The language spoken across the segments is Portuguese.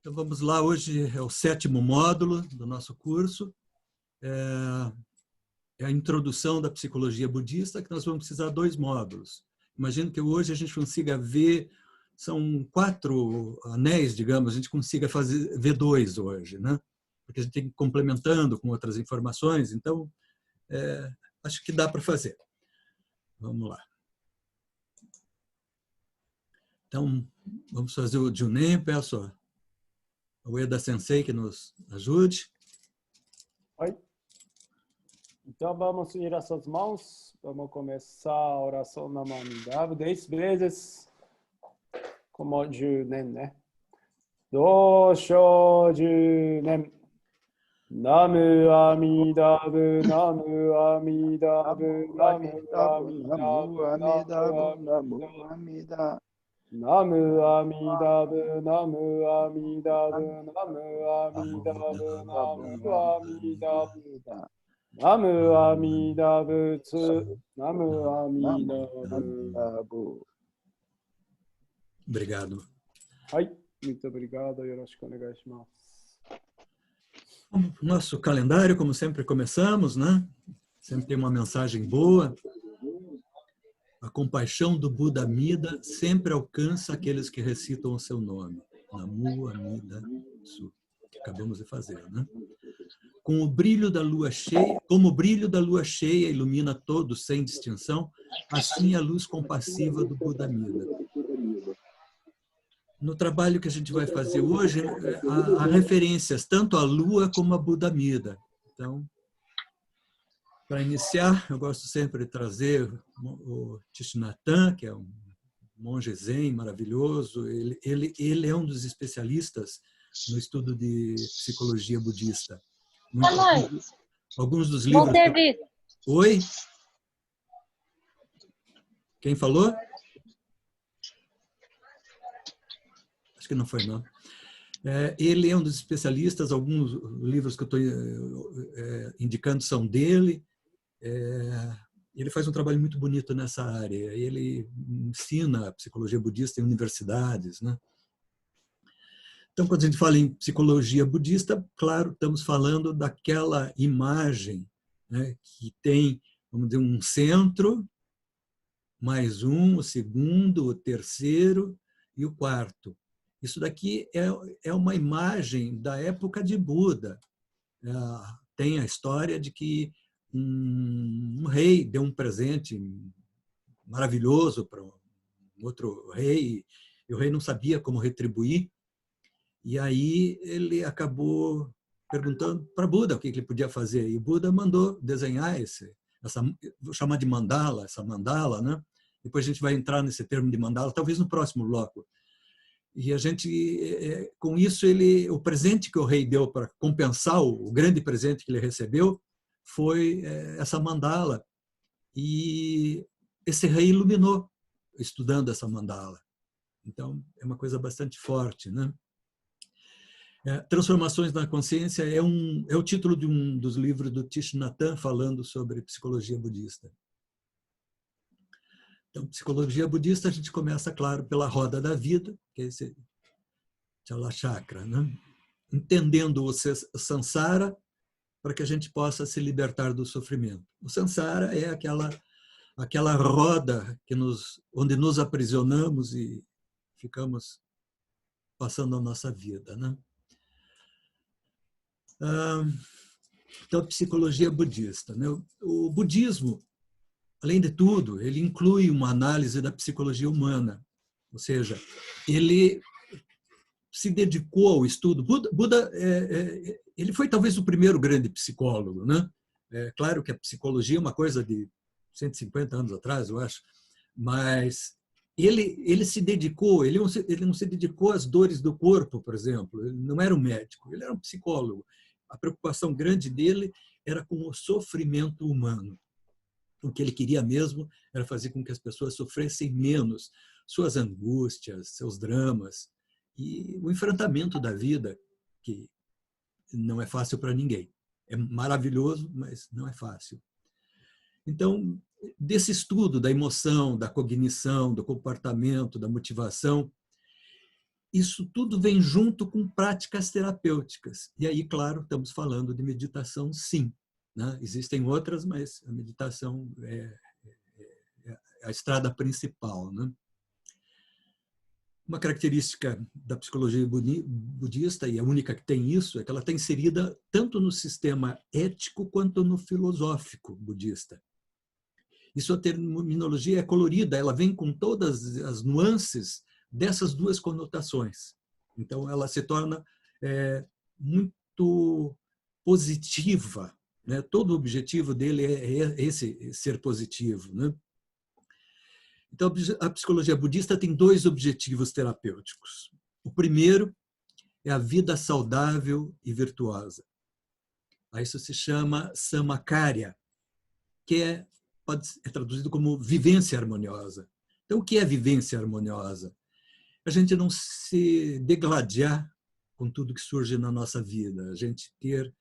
Então vamos lá, hoje é o 7º módulo do nosso curso, é a introdução da psicologia budista, que nós vamos precisar de 2 módulos. Imagino que hoje a gente consiga ver, são 4 anéis, digamos, a gente consiga ver 2 hoje, né? Porque a gente tem que ir complementando com outras informações, então acho que dá para fazer. Vamos lá. Então, vamos fazer o Junen, peço ao Ueda Sensei que nos ajude. Oi. Então vamos unir as suas mãos, vamos começar a oração na Namamidava 10 vezes, como Junen, né? Dosho Junen. Namu Amidabu, Namu Amidabu, Namu Amidabu, Namu Amidabu. Namu Amidabu, Namu Amidabu, Namu Amidabu, Namu Amidabu. Namu Amidabu, Namu Amidabu. Obrigado. Ai, muito obrigado. Yoroshiku onegai shimasu. Nosso calendário, como sempre começamos, né? Sempre tem uma mensagem boa. A compaixão do Buda Amida sempre alcança aqueles que recitam o seu nome. Namu Amida Su, que acabamos de fazer, né? Com o brilho da lua cheia, como o brilho da lua cheia ilumina todos sem distinção, assim a luz compassiva do Buda Amida. No trabalho que a gente vai fazer hoje, há referências tanto à lua como a Buda Amida. Então, para iniciar, eu gosto sempre de trazer o Thich Nhat Hanh, que é um monge zen maravilhoso. Ele é um dos especialistas no estudo de psicologia budista. Alguns dos livros... Oi? Quem falou? Acho que não foi, não. Ele é um dos especialistas, alguns livros que eu estou indicando são dele. Ele faz um trabalho muito bonito nessa área. Ele ensina a psicologia budista em universidades, né? Então, quando a gente fala em psicologia budista, claro, estamos falando daquela imagem, né, que tem, vamos dizer, um centro, mais o segundo, o terceiro e o quarto. Isso daqui é uma imagem da época de Buda. Tem a história de que um rei deu um presente maravilhoso para um outro rei, e o rei não sabia como retribuir, e aí ele acabou perguntando para Buda o que ele podia fazer, e Buda mandou desenhar vou chamar de mandala, essa mandala, né? Depois a gente vai entrar nesse termo de mandala, talvez no próximo bloco. E a gente, com isso, o presente que o rei deu para compensar o grande presente que ele recebeu foi essa mandala. E esse rei iluminou estudando essa mandala. Então, é uma coisa bastante forte, né? Transformações na Consciência é o título de um dos livros do Thich Nhat Hanh falando sobre psicologia budista. Então, psicologia budista, a gente começa, claro, pela roda da vida, que é esse Chala Chakra, né? Entendendo o Sansara para que a gente possa se libertar do sofrimento. O Sansara é aquela roda onde nos aprisionamos e ficamos passando a nossa vida, né? Então, psicologia budista, né? O budismo, além de tudo, ele inclui uma análise da psicologia humana, ou seja, ele se dedicou ao estudo. Buda ele foi talvez o primeiro grande psicólogo, né? Claro que a psicologia é uma coisa de 150 anos atrás, eu acho, mas ele se dedicou, ele não se dedicou às dores do corpo, por exemplo, ele não era um médico, ele era um psicólogo. A preocupação grande dele era com o sofrimento humano. O que ele queria mesmo era fazer com que as pessoas sofressem menos suas angústias, seus dramas e o enfrentamento da vida, que não é fácil para ninguém. É maravilhoso, mas não é fácil. Então, desse estudo da emoção, da cognição, do comportamento, da motivação, isso tudo vem junto com práticas terapêuticas. E aí, claro, estamos falando de meditação, sim, né? Existem outras, mas a meditação é a estrada principal, né? Uma característica da psicologia budista, e a única que tem isso, é que ela está inserida tanto no sistema ético quanto no filosófico budista. E sua terminologia é colorida, ela vem com todas as nuances dessas duas conotações. Então, ela se torna muito positiva, né? Todo o objetivo dele é esse ser positivo, né? Então, a psicologia budista tem dois objetivos terapêuticos. O primeiro é a vida saudável e virtuosa. Isso se chama Samakarya, que é traduzido como vivência harmoniosa. Então, o que é vivência harmoniosa? A gente não se degladiar com tudo que surge na nossa vida, a gente ter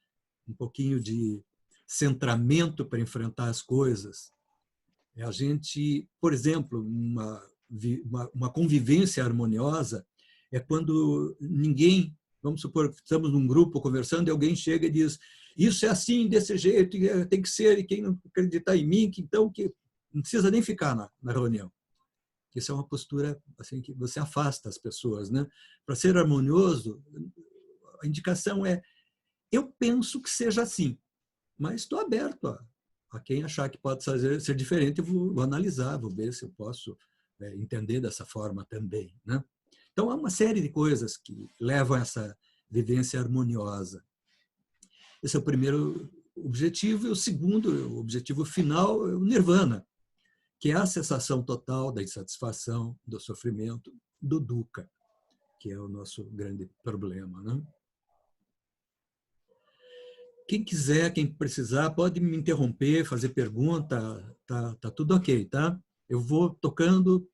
um pouquinho de centramento para enfrentar as coisas. A gente, por exemplo, uma convivência harmoniosa é quando ninguém, vamos supor que estamos num grupo conversando e alguém chega e diz: isso é assim, desse jeito, tem que ser, e quem não acreditar em mim, então que não precisa nem ficar na reunião. Isso é uma postura assim que você afasta as pessoas, né? Para ser harmonioso, a indicação é: eu penso que seja assim, mas estou aberto a quem achar que pode ser diferente, eu vou analisar, vou ver se eu posso entender dessa forma também, né? Então, há uma série de coisas que levam a essa vivência harmoniosa. Esse é o primeiro objetivo. E o segundo, o objetivo final, é o nirvana, que é a cessação total da insatisfação, do sofrimento, do dukkha, que é o nosso grande problema, né? Quem quiser, quem precisar, pode me interromper, fazer pergunta, tá tudo ok, tá? Eu vou tocando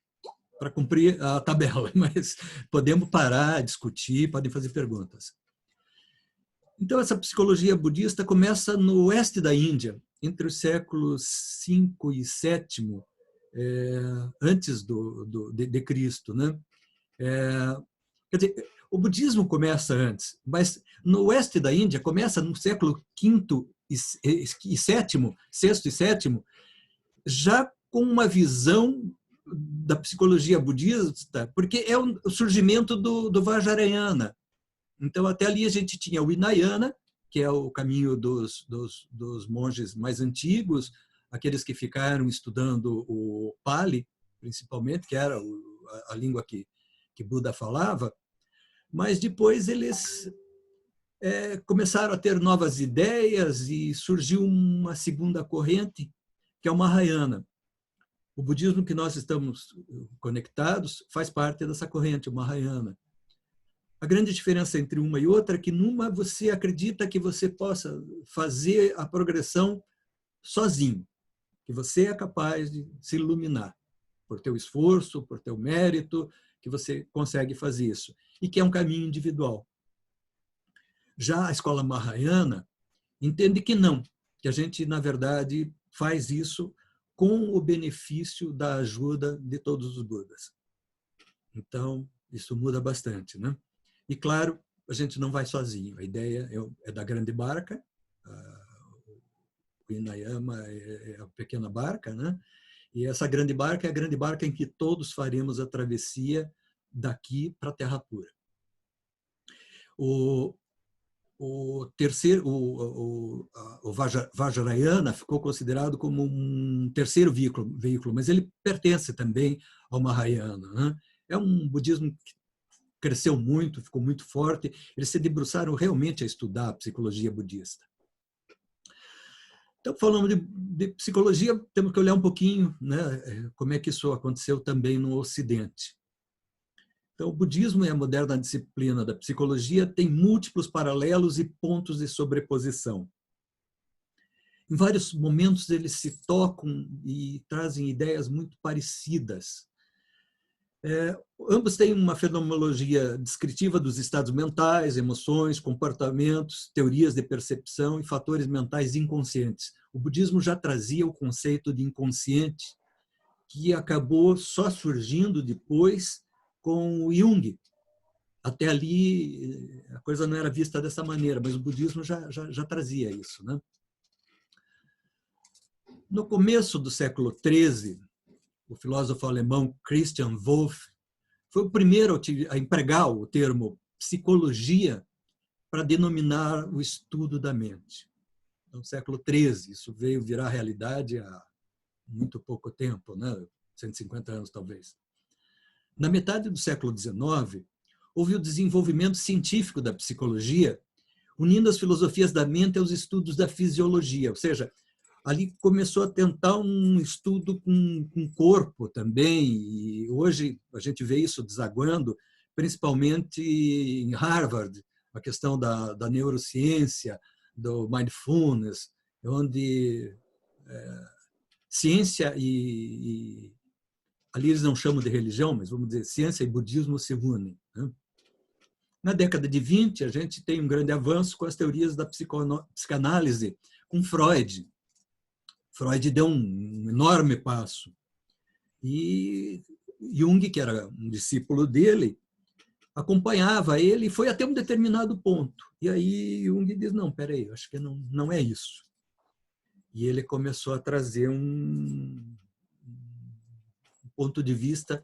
para cumprir a tabela, mas podemos parar, discutir, podem fazer perguntas. Então, essa psicologia budista começa no oeste da Índia, entre os séculos V e VII, antes de Cristo, né? Quer dizer, o budismo começa antes, mas no oeste da Índia começa no século V e VII, sexto e sétimo, já com uma visão da psicologia budista, porque é o surgimento do Vajrayana. Então, até ali a gente tinha o Hinayana, que é o caminho dos monges mais antigos, aqueles que ficaram estudando o Pali, principalmente, que era a língua que Buda falava, mas depois eles começaram a ter novas ideias e surgiu uma segunda corrente, que é o Mahayana. O budismo que nós estamos conectados faz parte dessa corrente, o Mahayana. A grande diferença entre uma e outra é que numa você acredita que você possa fazer a progressão sozinho, que você é capaz de se iluminar por teu esforço, por teu mérito, que você consegue fazer isso, e que é um caminho individual. Já a escola Mahayana entende que não, que a gente, na verdade, faz isso com o benefício da ajuda de todos os Budas. Então, isso muda bastante, né? E, claro, a gente não vai sozinho. A ideia é da grande barca, o Hinayama é a pequena barca, né? E essa grande barca é a grande barca em que todos faremos a travessia daqui para a Terra Pura. O terceiro, o Vajrayana ficou considerado como um terceiro veículo, mas ele pertence também ao Mahayana, né? É um budismo que cresceu muito, ficou muito forte. Eles se debruçaram realmente a estudar a psicologia budista. Então, falando de psicologia, temos que olhar um pouquinho, né, como é que isso aconteceu também no Ocidente. Então, o budismo é a moderna disciplina da psicologia, tem múltiplos paralelos e pontos de sobreposição. Em vários momentos, eles se tocam e trazem ideias muito parecidas. Ambos têm uma fenomenologia descritiva dos estados mentais, emoções, comportamentos, teorias de percepção e fatores mentais inconscientes. O budismo já trazia o conceito de inconsciente, que acabou só surgindo depois com o Jung, até ali a coisa não era vista dessa maneira, mas o budismo já trazia isso, né? No começo do século XIII, o filósofo alemão Christian Wolff foi o primeiro a empregar o termo psicologia para denominar o estudo da mente. No século XIII, isso veio virar realidade há muito pouco tempo, né? 150 anos talvez. Na metade do século XIX, houve o desenvolvimento científico da psicologia, unindo as filosofias da mente aos estudos da fisiologia, ou seja, ali começou a tentar um estudo com o corpo também, e hoje a gente vê isso desaguando, principalmente em Harvard, a questão da neurociência, do mindfulness, onde ciência ali eles não chamam de religião, mas vamos dizer, ciência e budismo se unem, né? Na década de 20, a gente tem um grande avanço com as teorias da psicanálise, com Freud. Freud deu um enorme passo. E Jung, que era um discípulo dele, acompanhava ele e foi até um determinado ponto. E aí Jung diz, não, peraí, acho que não é isso. E ele começou a trazer um ponto de vista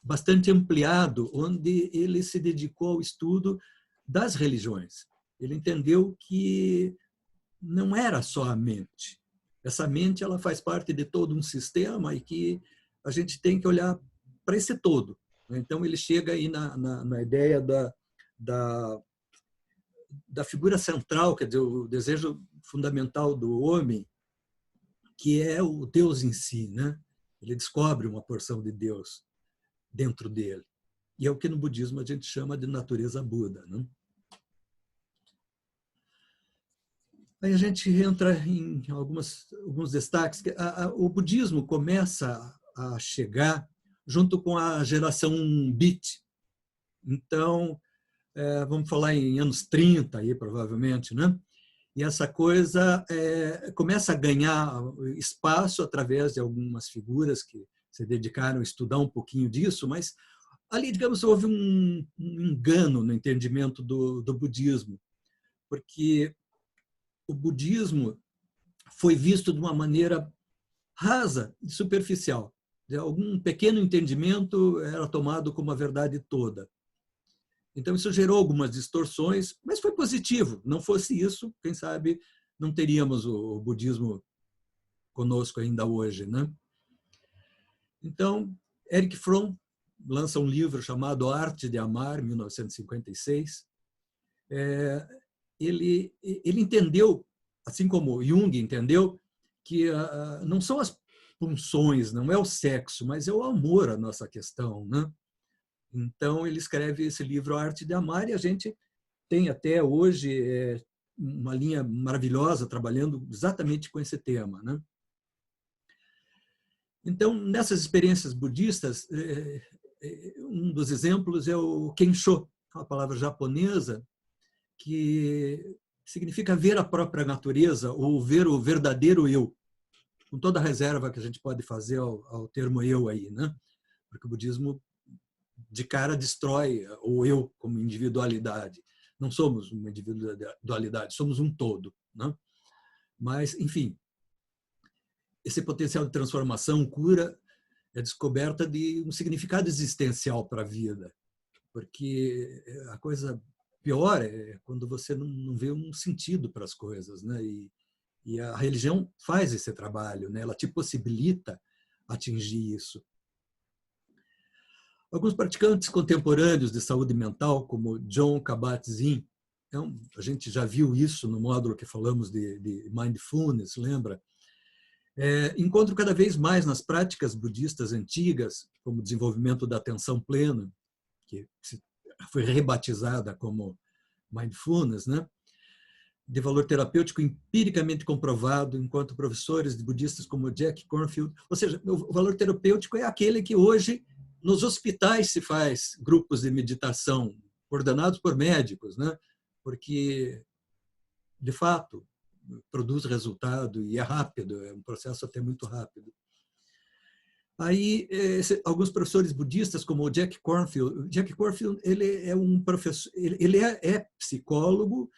bastante ampliado, onde ele se dedicou ao estudo das religiões. Ele entendeu que não era só a mente. Essa mente ela faz parte de todo um sistema e que a gente tem que olhar para esse todo. Então, ele chega aí na ideia da figura central, quer dizer, o desejo fundamental do homem, que é o Deus em si, né? Ele descobre uma porção de Deus dentro dele. E é o que no budismo a gente chama de natureza Buda, né? Aí a gente entra em alguns destaques. O budismo começa a chegar junto com a geração Beat. Então, vamos falar em anos 30, aí, provavelmente, né? E essa coisa começa a ganhar espaço através de algumas figuras que se dedicaram a estudar um pouquinho disso, mas ali, digamos, houve um engano no entendimento do budismo, porque o budismo foi visto de uma maneira rasa e superficial. Algum pequeno entendimento era tomado como a verdade toda. Então, isso gerou algumas distorções, mas foi positivo. Não fosse isso, quem sabe não teríamos o budismo conosco ainda hoje, né? Então, Erich Fromm lança um livro chamado Arte de Amar, 1956. Ele entendeu, assim como Jung entendeu, que não são as pulsões, não é o sexo, mas é o amor a nossa questão, né? Então, ele escreve esse livro, A Arte de Amar, e a gente tem até hoje uma linha maravilhosa trabalhando exatamente com esse tema, né? Então, nessas experiências budistas, um dos exemplos é o Kensho, uma palavra japonesa que significa ver a própria natureza ou ver o verdadeiro eu, com toda a reserva que a gente pode fazer ao termo eu aí, né? Porque o budismo de cara destrói o eu como individualidade. Não somos uma individualidade, somos um todo, né? Mas, enfim, esse potencial de transformação, cura, é descoberta de um significado existencial para a vida, porque a coisa pior é quando você não vê um sentido para as coisas, né? E a religião faz esse trabalho, né? Ela te possibilita atingir isso. Alguns praticantes contemporâneos de saúde mental, como Jon Kabat-Zinn, então, a gente já viu isso no módulo que falamos de mindfulness, lembra? Encontro cada vez mais nas práticas budistas antigas, como o desenvolvimento da atenção plena, que foi rebatizada como mindfulness, né? De valor terapêutico empiricamente comprovado, enquanto professores de budistas como Jack Kornfield. Ou seja, o valor terapêutico é aquele que hoje nos hospitais se faz grupos de meditação coordenados por médicos, né? Porque, de fato, produz resultado e é rápido, é um processo até muito rápido. Aí, alguns professores budistas, como o Jack Kornfield, ele é um professor, ele é psicólogo,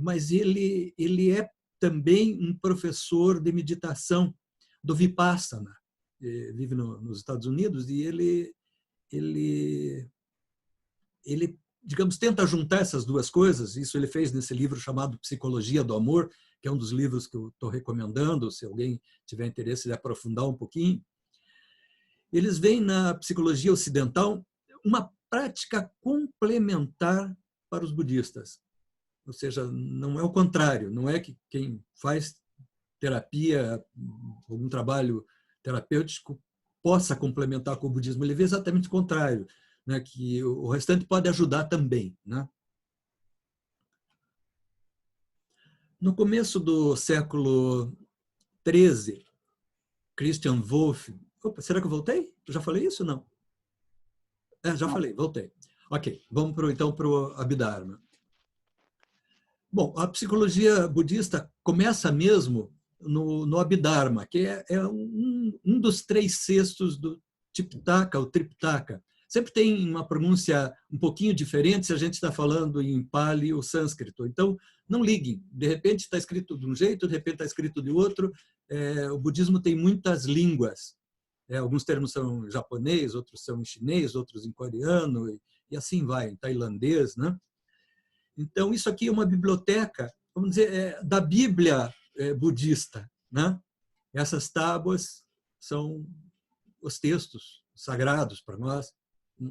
mas ele é também um professor de meditação do Vipassana. Vive nos Estados Unidos e ele, digamos, tenta juntar essas duas coisas. Isso ele fez nesse livro chamado Psicologia do Amor, que é um dos livros que eu estou recomendando, se alguém tiver interesse de aprofundar um pouquinho. Eles veem na psicologia ocidental uma prática complementar para os budistas. Ou seja, não é o contrário, não é que quem faz terapia, algum trabalho terapêutico, possa complementar com o budismo. Ele vê exatamente o contrário, né? Que o restante pode ajudar também, né? No começo do século XIII, Christian Wolff... Opa, será que eu voltei? Eu já falei isso ou não? Já falei, voltei. Ok, vamos então para o Abhidharma. Bom, a psicologia budista começa mesmo no Abhidharma, que é um dos 3 cestos do Tipitaka, ou Tripitaka. Sempre tem uma pronúncia um pouquinho diferente se a gente está falando em Pali ou sânscrito. Então, não liguem. De repente está escrito de um jeito, de repente está escrito de outro. O budismo tem muitas línguas. Alguns termos são em japonês, outros são em chinês, outros em coreano, e assim vai, em tailandês, né? Então, isso aqui é uma biblioteca, vamos dizer, da Bíblia budista, né? Essas tábuas são os textos sagrados para nós,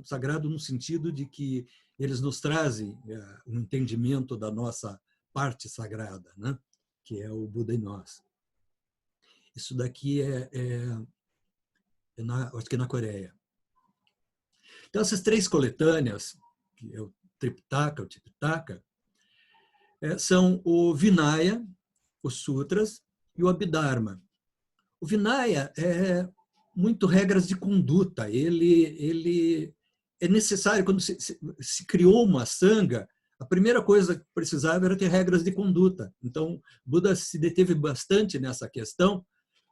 sagrado no sentido de que eles nos trazem um entendimento da nossa parte sagrada, né? Que é o Buda em nós. Isso daqui acho que é na Coreia. Então, essas 3 coletâneas, que é o Tripitaka, o Tipitaka, são o Vinaya, os Sutras e o Abhidharma. O Vinaya é muito regras de conduta. Ele é necessário, quando se criou uma sangha, a primeira coisa que precisava era ter regras de conduta. Então, Buda se deteve bastante nessa questão,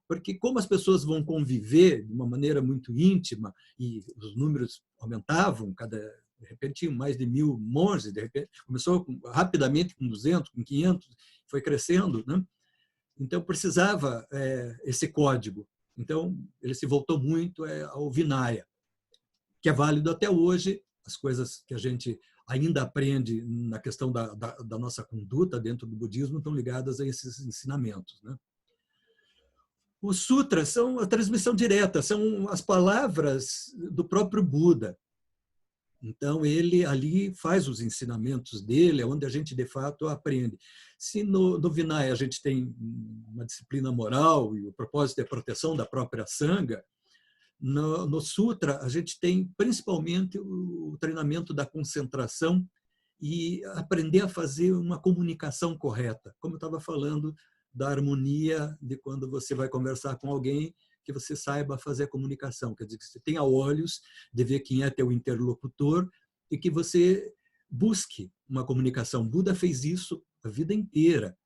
porque como as pessoas vão conviver de uma maneira muito íntima e os números aumentavam, de repente tinham mais de 1000 monges, de repente começou rapidamente com 200, com 500, foi crescendo, né? Então precisava esse código. Então ele se voltou muito ao Vinaya, que é válido até hoje. As coisas que a gente ainda aprende na questão da nossa conduta dentro do budismo estão ligadas a esses ensinamentos, né? Os sutras são a transmissão direta, são as palavras do próprio Buda. Então, ele ali faz os ensinamentos dele, é onde a gente, de fato, aprende. Se no Vinaya a gente tem uma disciplina moral e o propósito é a proteção da própria sangha, no Sutra a gente tem principalmente o treinamento da concentração e aprender a fazer uma comunicação correta. Como eu estava falando, da harmonia de quando você vai conversar com alguém, que você saiba fazer a comunicação, quer dizer, que você tenha olhos de ver quem é teu interlocutor e que você busque uma comunicação. Buda fez isso a vida inteira.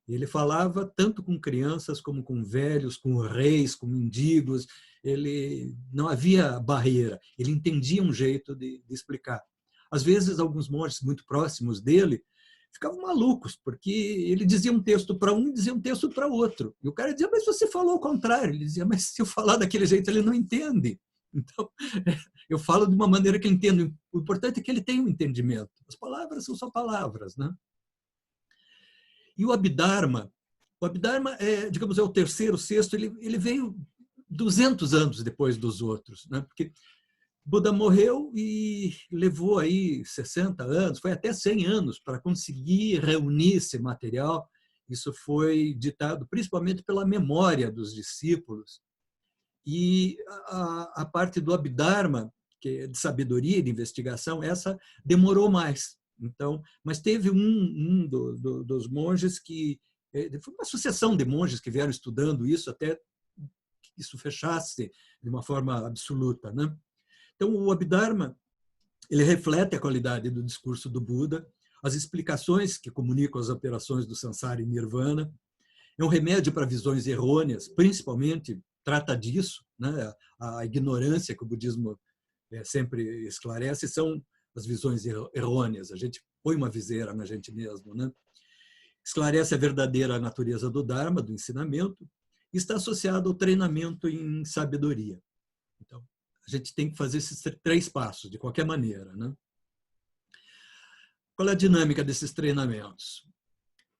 Ele falava tanto com crianças como com velhos, com reis, com mendigos. Ele não havia barreira. Ele entendia um jeito de explicar. Às vezes, alguns monges muito próximos dele ficavam malucos, porque ele dizia um texto para um e dizia um texto para outro. E o cara dizia, mas você falou ao contrário. Ele dizia, mas se eu falar daquele jeito, ele não entende. Então, eu falo de uma maneira que ele entende. O importante é que ele tenha um entendimento. As palavras são só palavras, né? E o Abhidharma é, digamos, é o terceiro, sexto, ele veio 200 anos depois dos outros, né? Porque Buda morreu e levou aí 60 anos, foi até 100 anos para conseguir reunir esse material. Isso foi ditado principalmente pela memória dos discípulos. E a parte do Abhidharma, que é de sabedoria e de investigação, essa demorou mais. Então, mas teve dos monges que foi uma sucessão de monges que vieram estudando isso até que isso fechasse de uma forma absoluta, né? Então, o Abhidharma ele reflete a qualidade do discurso do Buda, as explicações que comunicam as operações do Sansara e Nirvana. É um remédio para visões errôneas, principalmente trata disso, né? A ignorância que o budismo sempre esclarece são as visões errôneas. A gente põe uma viseira na gente mesmo, né? Esclarece a verdadeira natureza do Dharma, do ensinamento, e está associado ao treinamento em sabedoria. Então, a gente tem que fazer esses 3 passos, de qualquer maneira, né? Qual é a dinâmica desses treinamentos?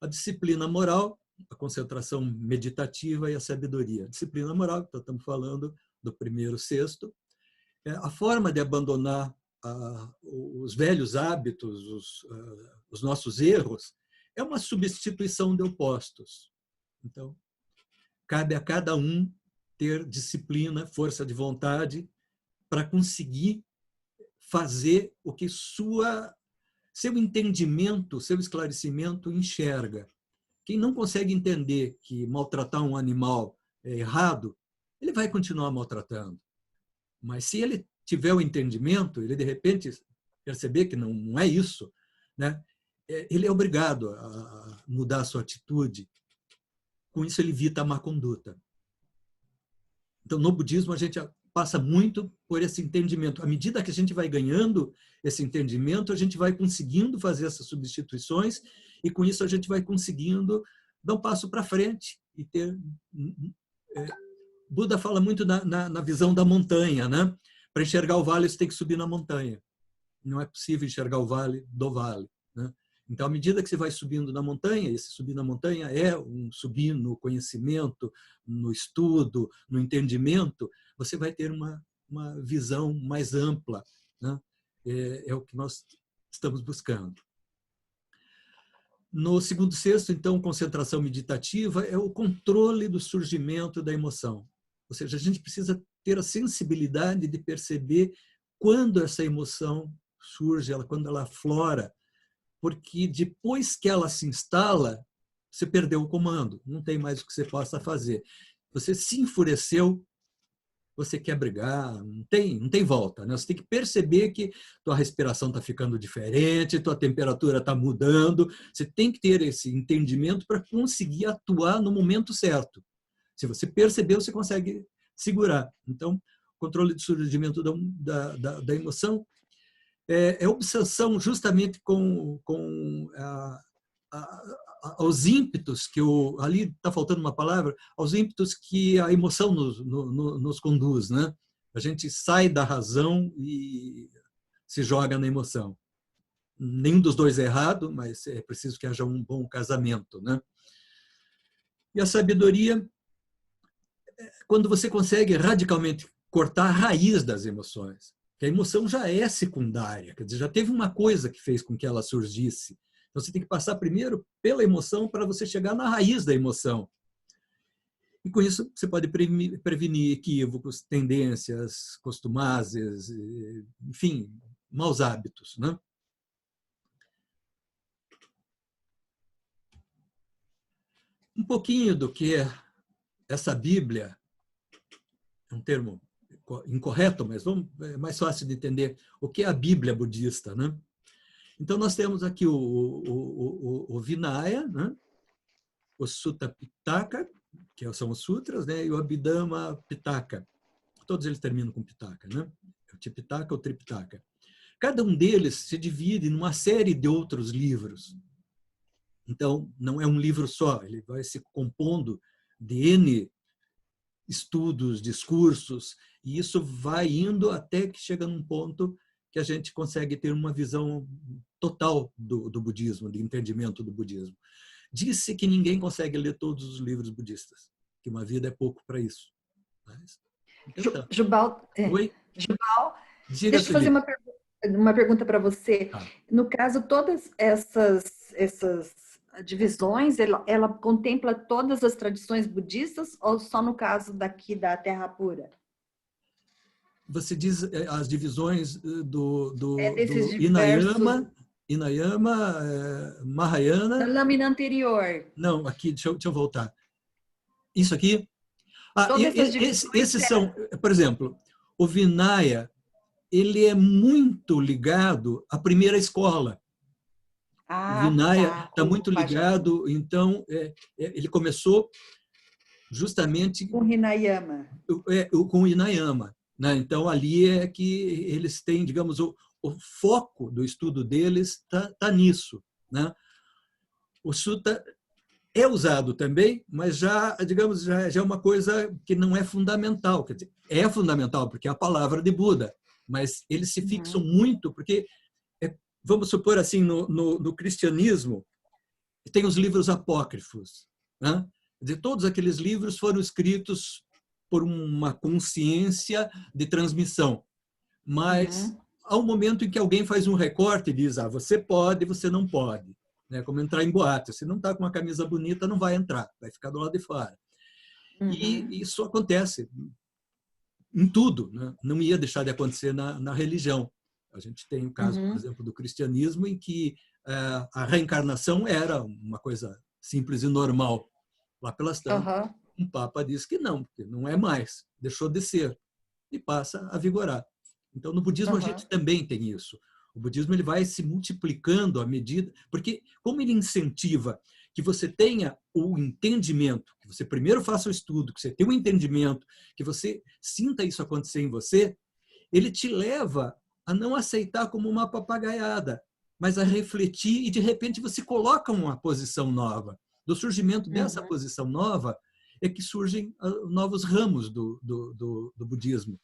A disciplina moral, a concentração meditativa e a sabedoria. Disciplina moral, então estamos falando do primeiro sexto, a forma de abandonar os velhos hábitos, os nossos erros, é uma substituição de opostos. Então, cabe a cada um ter disciplina, força de vontade, para conseguir fazer o que seu entendimento, seu esclarecimento enxerga. Quem não consegue entender que maltratar um animal é errado, ele vai continuar maltratando. Mas se ele tiver o entendimento, ele de repente perceber que não é isso, né? Ele é obrigado a mudar a sua atitude. Com isso, ele evita a má conduta. Então, no budismo, a gente passa muito por esse entendimento. À medida que a gente vai ganhando esse entendimento, a gente vai conseguindo fazer essas substituições e, com isso, a gente vai conseguindo dar um passo para frente e ter... Buda fala muito na visão da montanha, né? Para enxergar o vale, você tem que subir na montanha. Não é possível enxergar o vale do vale, né? Então, à medida que você vai subindo na montanha, esse subir na montanha é um subir no conhecimento, no estudo, no entendimento, você vai ter uma visão mais ampla, né? É o que nós estamos buscando. No segundo sexto, então, concentração meditativa é o controle do surgimento da emoção. Ou seja, a gente precisa ter a sensibilidade de perceber quando essa emoção surge, quando ela aflora, porque depois que ela se instala, você perdeu o comando, não tem mais o que você possa fazer. Você se enfureceu, você quer brigar, não tem volta, né? Você tem que perceber que tua respiração está ficando diferente, tua temperatura está mudando, você tem que ter esse entendimento para conseguir atuar no momento certo. Se você percebeu, você consegue segurar. Então, controle do surgimento da emoção é obsessão justamente com aos ímpetos que ali está faltando uma palavra, aos ímpetos que a emoção nos conduz, né? A gente sai da razão e se joga na emoção. Nenhum dos dois é errado, mas é preciso que haja um bom casamento, né? E a sabedoria, quando você consegue radicalmente cortar a raiz das emoções, que a emoção já é secundária, quer dizer, já teve uma coisa que fez com que ela surgisse. Então, você tem que passar primeiro pela emoção para você chegar na raiz da emoção. E com isso, você pode prevenir equívocos, tendências, costumases, enfim, maus hábitos, né? Um pouquinho do que é essa Bíblia, é um termo incorreto, mas é mais fácil de entender o que é a Bíblia budista, né? Então, nós temos aqui o Vinaya, né? O Sutta Pitaka, que são os sutras, né? E o Abhidhamma Pitaka. Todos eles terminam com Pitaka, né? O Tipitaka ou Tripitaka. Cada um deles se divide numa série de outros livros. Então, não é um livro só, ele vai se compondo de N estudos, discursos, e isso vai indo até que chega num ponto que a gente consegue ter uma visão total do budismo, de entendimento do budismo. Disse que ninguém consegue ler todos os livros budistas, que uma vida é pouco para isso. Mas, então, Jubal, Jubal, deixa eu fazer uma pergunta para você. No caso, todas essas divisões, ela contempla todas as tradições budistas ou só no caso daqui da Terra Pura? Você diz as divisões do diversos... Hinayana, Mahayana... Da lâmina anterior. Não, aqui, deixa eu voltar. Isso aqui? Esses são, por exemplo, o Vinaya, ele é muito ligado à primeira escola. O Vinaya está muito ligado, então, ele começou justamente com com o Hinayama, né? Então, ali é que eles têm, digamos, o foco do estudo deles tá nisso, né? O Sutta é usado também, mas já, digamos, já é uma coisa que não é fundamental. Quer dizer, é fundamental, porque é a palavra de Buda, mas eles se fixam muito, porque, vamos supor assim, no cristianismo, tem os livros apócrifos, né? Quer dizer, todos aqueles livros foram escritos por uma consciência de transmissão, mas há um momento em que alguém faz um recorte e diz, você pode, você não pode. É como entrar em boate. Se não está com uma camisa bonita, não vai entrar, vai ficar do lado de fora. E isso acontece em tudo, né? Não ia deixar de acontecer na religião. A gente tem o caso, por exemplo, do cristianismo, em que a reencarnação era uma coisa simples e normal. Lá pelas tantas, um papa diz que não é mais, deixou de ser, e passa a vigorar. Então, no budismo, a gente também tem isso. O budismo ele vai se multiplicando à medida, porque como ele incentiva que você tenha o entendimento, que você primeiro faça o estudo, que você tenha o entendimento, que você sinta isso acontecer em você, ele te leva a não aceitar como uma papagaiada, mas a refletir e, de repente, você coloca uma posição nova. Do surgimento dessa posição nova é que surgem novos ramos do budismo.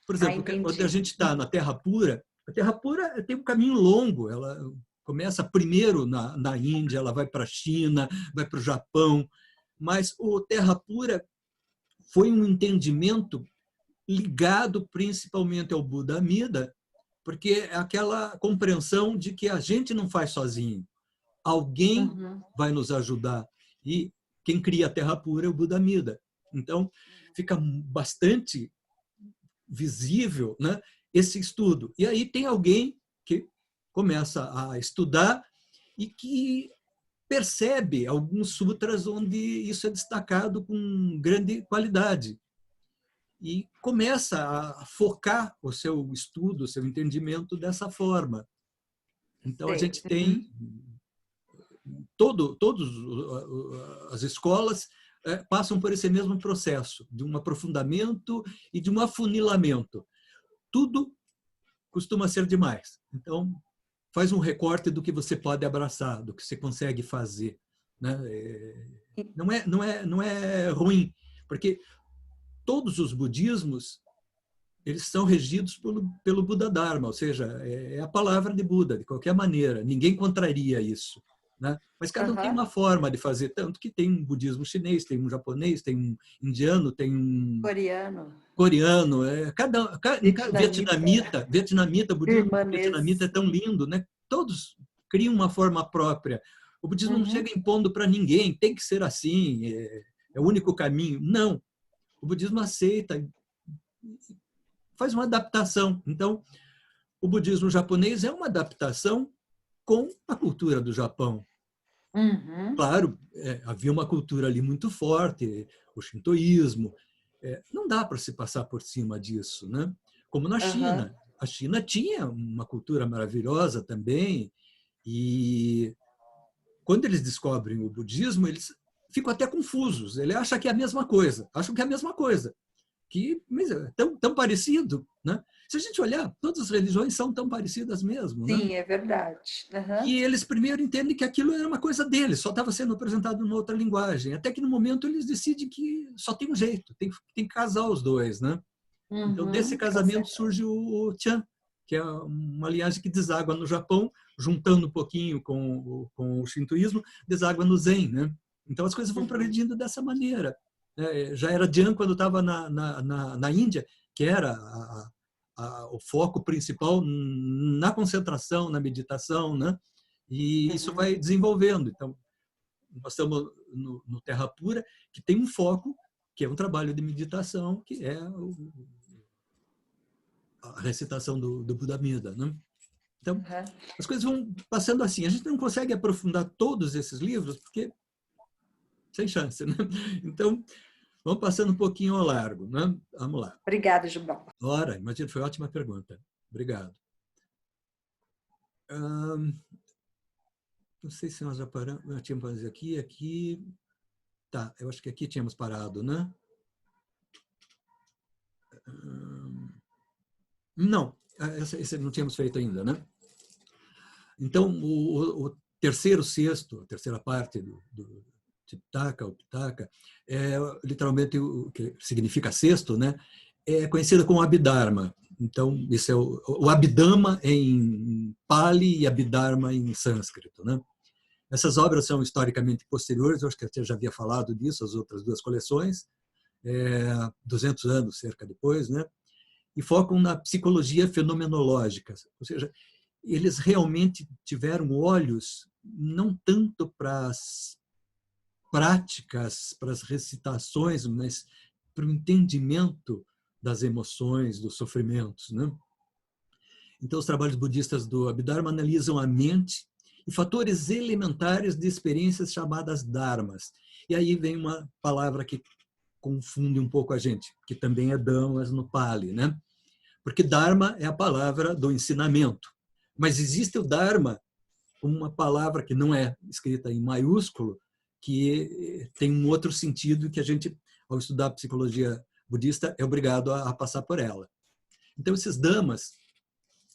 Por exemplo, quando a gente está na Terra Pura, a Terra Pura tem um caminho longo. Ela começa primeiro na Índia, ela vai para a China, vai para o Japão, mas o Terra Pura foi um entendimento ligado principalmente ao Buda Amida, porque é aquela compreensão de que a gente não faz sozinho. Alguém vai nos ajudar. E quem cria a Terra Pura é o Buda Amida. Então, fica bastante visível, né, esse estudo. E aí tem alguém que começa a estudar e que percebe alguns sutras onde isso é destacado com grande qualidade. E começa a focar o seu estudo, o seu entendimento dessa forma. Então, a gente tem todas as escolas passam por esse mesmo processo de um aprofundamento e de um afunilamento. Tudo costuma ser demais. Então, faz um recorte do que você pode abraçar, do que você consegue fazer, né? Não é ruim, porque todos os budismos eles são regidos pelo Buda Dharma, ou seja, é a palavra de Buda, de qualquer maneira. Ninguém contraria isso, né? Mas cada um tem uma forma de fazer, tanto que tem um budismo chinês, tem um japonês, tem um indiano, tem um coreano, vietnamita, budismo vietnamita é tão lindo, né? Todos criam uma forma própria. O budismo não chega impondo para ninguém, tem que ser assim, é o único caminho. Não. O budismo aceita, faz uma adaptação. Então, o budismo japonês é uma adaptação com a cultura do Japão. Claro, havia uma cultura ali muito forte, o shintoísmo. Não dá para se passar por cima disso, né? Como na China. A China tinha uma cultura maravilhosa também, e quando eles descobrem o budismo, eles ficam até confusos. Ele acha que é a mesma coisa, acham que é a mesma coisa. Mas é tão parecido, né? Se a gente olhar, todas as religiões são tão parecidas mesmo, né? Sim, é verdade. E eles primeiro entendem que aquilo era uma coisa deles, só estava sendo apresentado numa outra linguagem, até que no momento eles decidem que só tem um jeito, tem que casar os dois, né? Então, desse casamento surge o Chan, que é uma linhagem que deságua no Japão, juntando um pouquinho com o shintoísmo, deságua no Zen, né? Então, as coisas vão progredindo dessa maneira. Já era Chan quando estava na Índia, que era o foco principal na concentração, na meditação, né? E isso vai desenvolvendo. Então, nós estamos no Terra Pura, que tem um foco, que é um trabalho de meditação, que é a recitação do Buda Amida, né? Então, as coisas vão passando assim. A gente não consegue aprofundar todos esses livros, porque sem chance, né? Então, vamos passando um pouquinho ao largo, né? Vamos lá. Obrigada, Jubal. Ora, imagina, foi ótima pergunta. Obrigado. Não sei se nós já paramos, eu tinha que fazer aqui. Tá, eu acho que aqui tínhamos parado, né? Não, esse não tínhamos feito ainda, né? Então, o terceiro sexto, a terceira parte do Tipitaka, o Pitaka, é literalmente o que significa sexto, né? É conhecida como Abhidharma. Então, isso é o Abhidhamma em Pali e Abhidharma em sânscrito, né? Essas obras são historicamente posteriores, eu acho que eu já havia falado disso, as outras duas coleções, 200 anos cerca depois, né? E focam na psicologia fenomenológica, ou seja, eles realmente tiveram olhos não tanto para as práticas, para as recitações, mas para o entendimento das emoções, dos sofrimentos, né? Então, os trabalhos budistas do Abhidharma analisam a mente e fatores elementares de experiências chamadas dharmas. E aí vem uma palavra que confunde um pouco a gente, que também é dhammas no Pali, né? Porque dharma é a palavra do ensinamento. Mas existe o dharma, uma palavra que não é escrita em maiúsculo, que tem um outro sentido que a gente, ao estudar psicologia budista, é obrigado a passar por ela. Então, esses dhammas,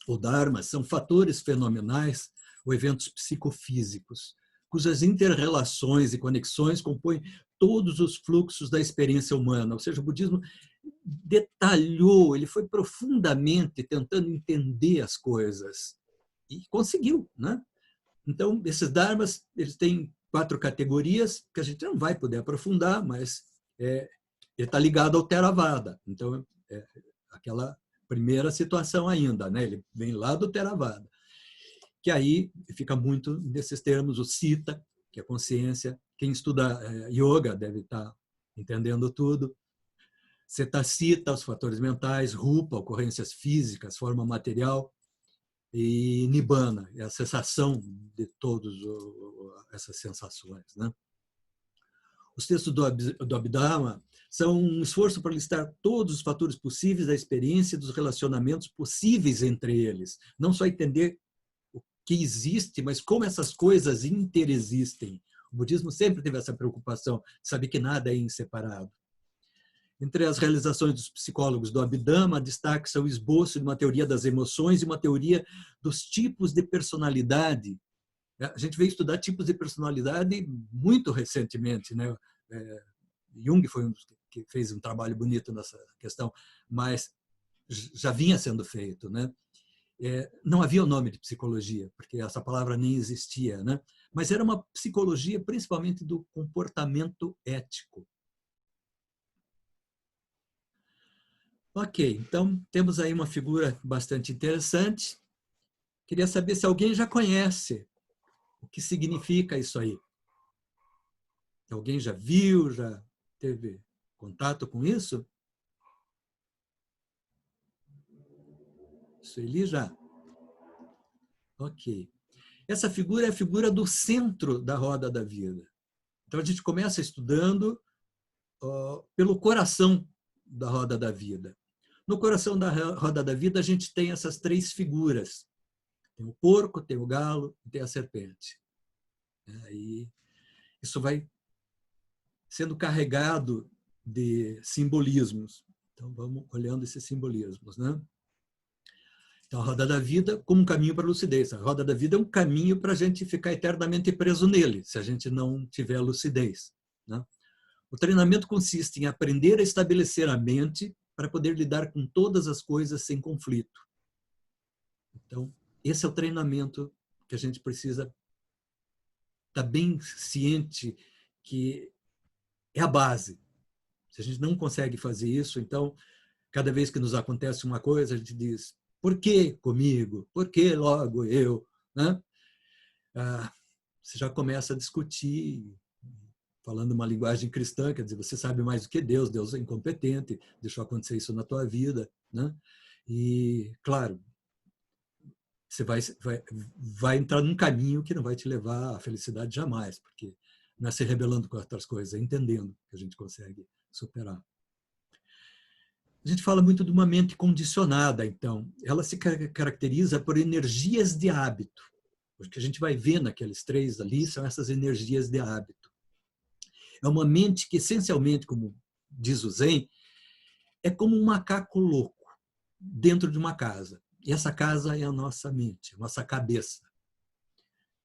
ou dharmas, são fatores fenomenais ou eventos psicofísicos, cujas interrelações e conexões compõem todos os fluxos da experiência humana. Ou seja, o budismo detalhou, ele foi profundamente tentando entender as coisas e conseguiu, né? Então, esses dharmas, eles têm 4 categorias que a gente não vai poder aprofundar, mas ele está ligado ao Theravada. Então, é aquela primeira situação ainda, né? Ele vem lá do Theravada, que aí fica muito nesses termos, o Citta, que é consciência. Quem estuda yoga deve estar entendendo tudo. Cetacita, os fatores mentais, Rupa, ocorrências físicas, forma material, e Nibbana, é a cessação de todas essas sensações, né? Os textos do Abhidharma são um esforço para listar todos os fatores possíveis da experiência e dos relacionamentos possíveis entre eles. Não só entender o que existe, mas como essas coisas interexistem. O budismo sempre teve essa preocupação de saber que nada é inseparável. Entre as realizações dos psicólogos do Abhidhamma, destaca-se o esboço de uma teoria das emoções e uma teoria dos tipos de personalidade. A gente veio estudar tipos de personalidade muito recentemente, né? Jung foi um que fez um trabalho bonito nessa questão, mas já vinha sendo feito, né? Não havia o nome de psicologia, porque essa palavra nem existia, né? Mas era uma psicologia principalmente do comportamento ético. Ok, então temos aí uma figura bastante interessante. Queria saber se alguém já conhece o que significa isso aí. Alguém já viu, já teve contato com isso? Sueli já? Ok. Essa figura é a figura do centro da roda da vida. Então a gente começa estudando pelo coração da roda da vida. No coração da roda da vida, a gente tem essas 3 figuras. Tem o porco, tem o galo e tem a serpente. E isso vai sendo carregado de simbolismos. Então, vamos olhando esses simbolismos, né? Então, a roda da vida como um caminho para a lucidez. A roda da vida é um caminho para a gente ficar eternamente preso nele, se a gente não tiver lucidez, né? O treinamento consiste em aprender a estabelecer a mente para poder lidar com todas as coisas sem conflito. Então, esse é o treinamento que a gente precisa estar bem ciente que é a base. Se a gente não consegue fazer isso, então, cada vez que nos acontece uma coisa, a gente diz, por que comigo? Por que logo eu? Né? Você já começa a discutir, falando uma linguagem cristã, quer dizer, você sabe mais do que Deus, Deus é incompetente, deixou acontecer isso na tua vida, né? E, claro, você vai entrar num caminho que não vai te levar à felicidade jamais, porque não é se rebelando com outras coisas, é entendendo que a gente consegue superar. A gente fala muito de uma mente condicionada, então. Ela se caracteriza por energias de hábito. O que a gente vai ver naqueles 3 ali são essas energias de hábito. É uma mente que, essencialmente, como diz o Zen, é como um macaco louco dentro de uma casa. E essa casa é a nossa mente, a nossa cabeça.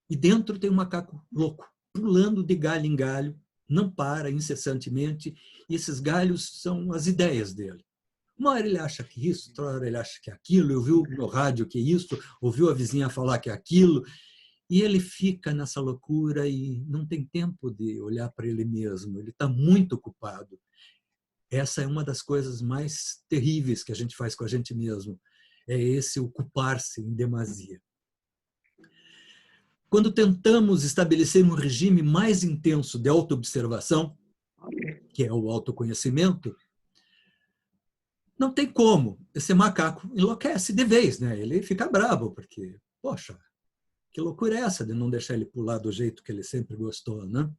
E dentro tem um macaco louco, pulando de galho em galho, não para incessantemente, e esses galhos são as ideias dele. Uma hora ele acha que isso, outra hora ele acha que é aquilo, ouviu no rádio que é isso, ouviu a vizinha falar que é aquilo, e ele fica nessa loucura e não tem tempo de olhar para ele mesmo, ele está muito ocupado. Essa é uma das coisas mais terríveis que a gente faz com a gente mesmo, é esse ocupar-se em demasia. Quando tentamos estabelecer um regime mais intenso de autoobservação, que é o autoconhecimento, não tem como. Esse macaco enlouquece de vez, né? Ele fica bravo, porque, poxa, que loucura é essa de não deixar ele pular do jeito que ele sempre gostou, né?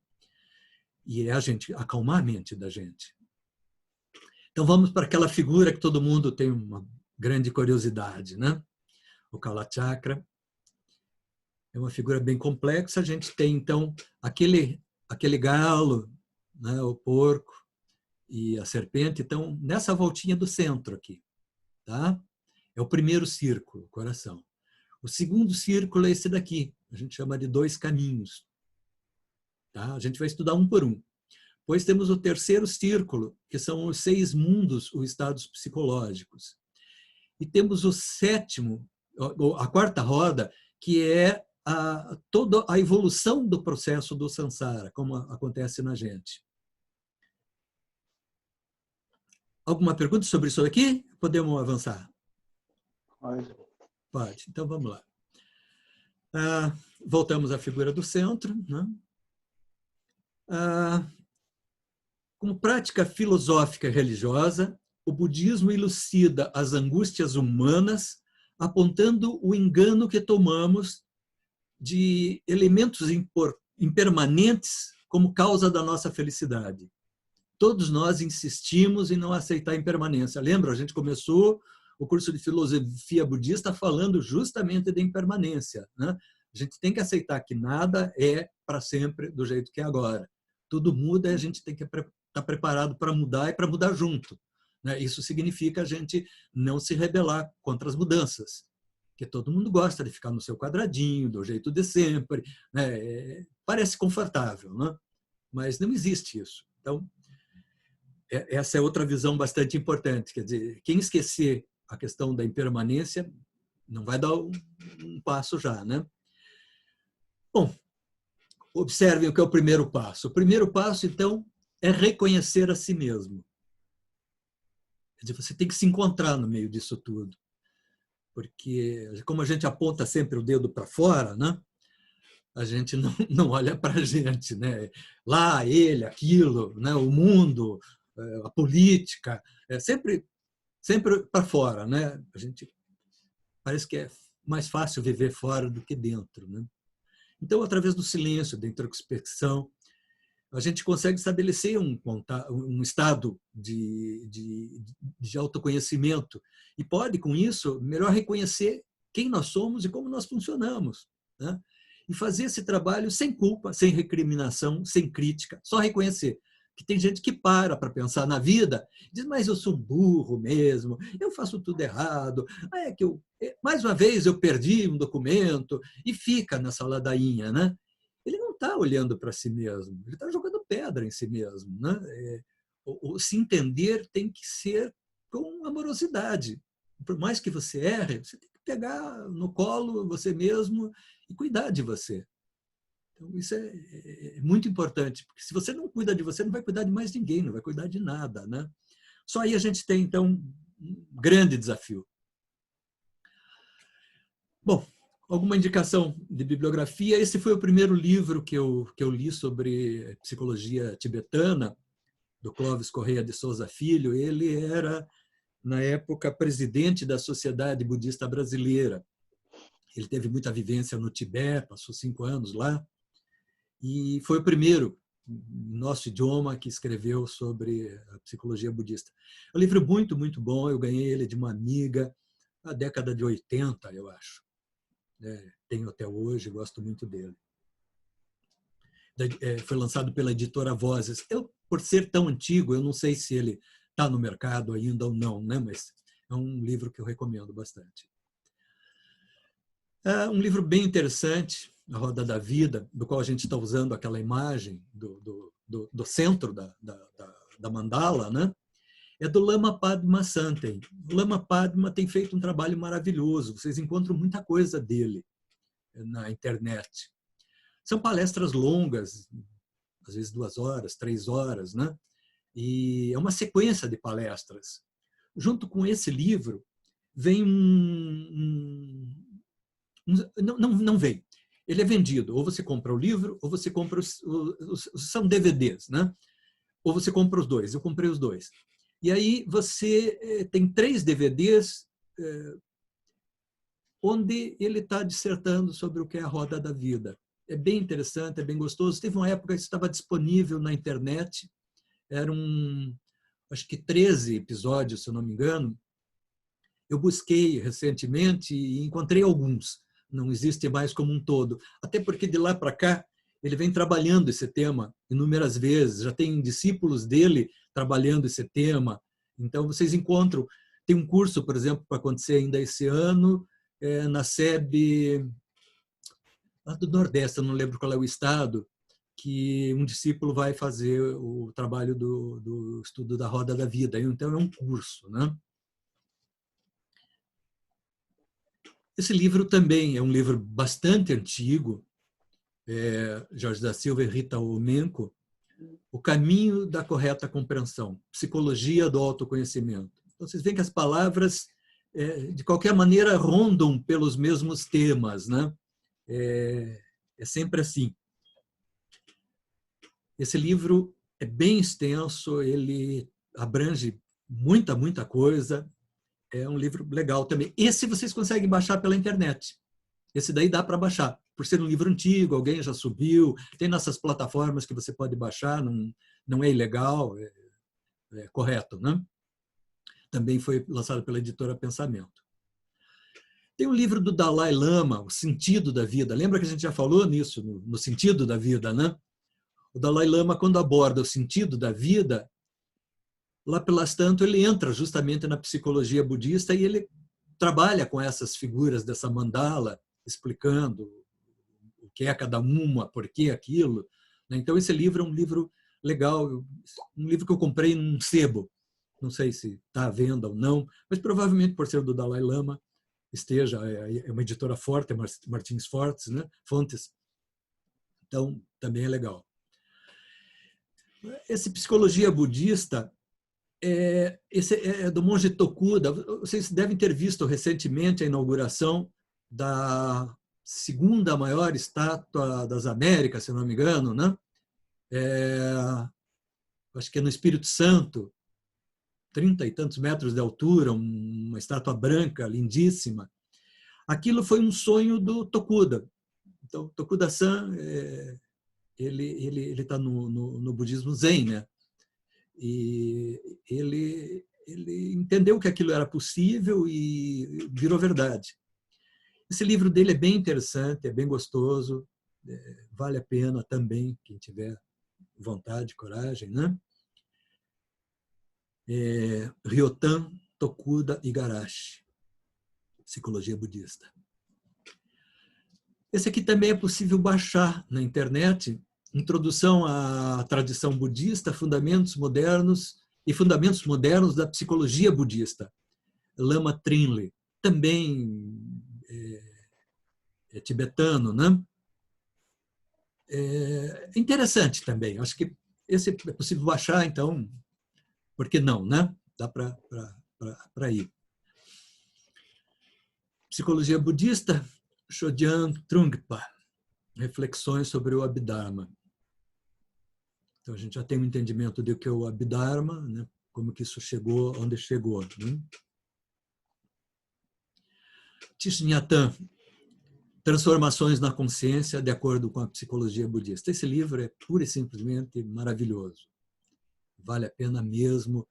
E é a gente acalmar a mente da gente. Então vamos para aquela figura que todo mundo tem uma grande curiosidade, né? O Kalachakra. É uma figura bem complexa. A gente tem, então, aquele galo, né, o porco e a serpente estão nessa voltinha do centro aqui. Tá? É o primeiro círculo, coração. O segundo círculo é esse daqui. A gente chama de 2 caminhos. Tá? A gente vai estudar um por um. Depois temos o terceiro círculo, que são os 6 mundos, os estados psicológicos. E temos o sétimo, a quarta roda, que é toda a evolução do processo do samsara, como acontece na gente. Alguma pergunta sobre isso aqui? Podemos avançar? Pode. Pode. Então, vamos lá. Voltamos à figura do centro. Né? Como prática filosófica e religiosa, o budismo elucida as angústias humanas, apontando o engano que tomamos de elementos impermanentes como causa da nossa felicidade. Todos nós insistimos em não aceitar a impermanência. Lembra? A gente começou o curso de filosofia budista falando justamente da impermanência. Né? A gente tem que aceitar que nada é para sempre do jeito que é agora. Tudo muda e a gente tem que estar preparado para mudar e para mudar junto. Né? Isso significa a gente não se rebelar contra as mudanças. Porque todo mundo gosta de ficar no seu quadradinho, do jeito de sempre. Né? Parece confortável, né? Mas não existe isso. Então, essa é outra visão bastante importante. Quer dizer, quem esquecer a questão da impermanência não vai dar um passo já, né? Bom, observem o que é o primeiro passo. O primeiro passo, então, é reconhecer a si mesmo. Quer dizer, você tem que se encontrar no meio disso tudo. Porque, como a gente aponta sempre o dedo para fora, né? A gente não olha para a gente. Né? Lá, ele, aquilo, né? O mundo, a política, sempre para fora. Né? A gente parece que é mais fácil viver fora do que dentro. Né? Então, através do silêncio, da introspecção, a gente consegue estabelecer um estado de autoconhecimento e pode, com isso, melhor reconhecer quem nós somos e como nós funcionamos. Né? E fazer esse trabalho sem culpa, sem recriminação, sem crítica, só reconhecer. Que tem gente que para pensar na vida e diz, mas eu sou burro mesmo, eu faço tudo errado, mais uma vez eu perdi um documento, e fica nessa ladainha, né? Ele não está olhando para si mesmo, ele está jogando pedra em si mesmo. Né? O se entender tem que ser com amorosidade. Por mais que você erre, você tem que pegar no colo você mesmo e cuidar de você. Então, isso é muito importante, porque se você não cuida de você, não vai cuidar de mais ninguém, não vai cuidar de nada. Né? Só aí a gente tem, então, um grande desafio. Bom, alguma indicação de bibliografia? Esse foi o primeiro livro que eu li sobre psicologia tibetana, do Clóvis Correia de Souza Filho. Ele era, na época, presidente da Sociedade Budista Brasileira. Ele teve muita vivência no Tibete, passou 5 anos lá, e foi o primeiro, em nosso idioma, que escreveu sobre a psicologia budista. É um livro muito, muito bom. Eu ganhei ele de uma amiga na década de 80, eu acho. Tenho até hoje, gosto muito dele. foi lançado pela editora Vozes. Por ser tão antigo, eu não sei se ele está no mercado ainda ou não, né? Mas é um livro que eu recomendo bastante. É um livro bem interessante, A Roda da Vida, do qual a gente está usando aquela imagem do centro da mandala, né? É do Lama Padma Santen. O Lama Padma tem feito um trabalho maravilhoso. Vocês encontram muita coisa dele na internet. São palestras longas, às vezes 2 horas, 3 horas, né? E é uma sequência de palestras. Junto com esse livro, vem não vem. Ele é vendido. Ou você compra o livro, ou você compra são DVDs, né? Ou você compra os dois. Eu comprei os dois. E aí você tem 3 DVDs onde ele está dissertando sobre o que é a roda da vida. É bem interessante, é bem gostoso. Teve uma época que isso estava disponível na internet. Eram, acho que 13 episódios, se eu não me engano. Eu busquei recentemente e encontrei alguns. Não existe mais como um todo. Até porque de lá para cá ele vem trabalhando esse tema inúmeras vezes. Já tem discípulos dele trabalhando esse tema. Então vocês encontram. Tem um curso, por exemplo, para acontecer ainda esse ano, na SEB lá do Nordeste, eu não lembro qual é o estado, que um discípulo vai fazer o trabalho do estudo da roda da vida. Então é um curso, né? Esse livro também é um livro bastante antigo, Jorge da Silva e Rita Omenco, O Caminho da Correta Compreensão, Psicologia do Autoconhecimento. Então, vocês veem que as palavras, de qualquer maneira, rondam pelos mesmos temas, né? É sempre assim. Esse livro é bem extenso, ele abrange muita coisa. É um livro legal também. Esse vocês conseguem baixar pela internet. Esse daí dá para baixar. Por ser um livro antigo, alguém já subiu, tem nessas plataformas que você pode baixar, não é ilegal, é correto, né? Também foi lançado pela editora Pensamento. Tem um livro do Dalai Lama, O Sentido da Vida. Lembra que a gente já falou nisso, no sentido da vida, né? O Dalai Lama, quando aborda o sentido da vida, lá pelas tanto, ele entra justamente na psicologia budista e ele trabalha com essas figuras dessa mandala, explicando o que é cada uma, por que aquilo. Então, esse livro é um livro legal, um livro que eu comprei num sebo. Não sei se está à venda ou não, mas provavelmente, por ser do Dalai Lama, esteja. É uma editora forte, Martins Fontes. Então, também é legal. Esse Psicologia Budista, esse é do monge Tokuda. Vocês devem ter visto recentemente a inauguração da segunda maior estátua das Américas, se não me engano, né? Acho que é no Espírito Santo, 30 e tantos metros de altura, uma estátua branca, lindíssima. Aquilo foi um sonho do Tokuda. Então, Tokuda-san, ele está no budismo Zen, né? E ele entendeu que aquilo era possível e virou verdade. Esse livro dele é bem interessante, é bem gostoso, vale a pena também, quem tiver vontade, coragem, né? Ryotan Tokuda Igarashi, Psicologia Budista. Esse aqui também é possível baixar na internet, Introdução à Tradição Budista, Fundamentos Modernos e Fundamentos Modernos da Psicologia Budista, Lama Trinley, também tibetano, né? É interessante também, acho que esse é possível baixar, então, por que não, né? Dá para ir. Psicologia Budista, Chodjam Trungpa, Reflexões sobre o Abhidharma. Então, a gente já tem um entendimento do que é o Abhidharma, né? Como que isso chegou onde chegou. Né? Thich Nhat Hanh, Transformações na Consciência de acordo com a Psicologia Budista. Esse livro é pura e simplesmente maravilhoso. Vale a pena mesmo.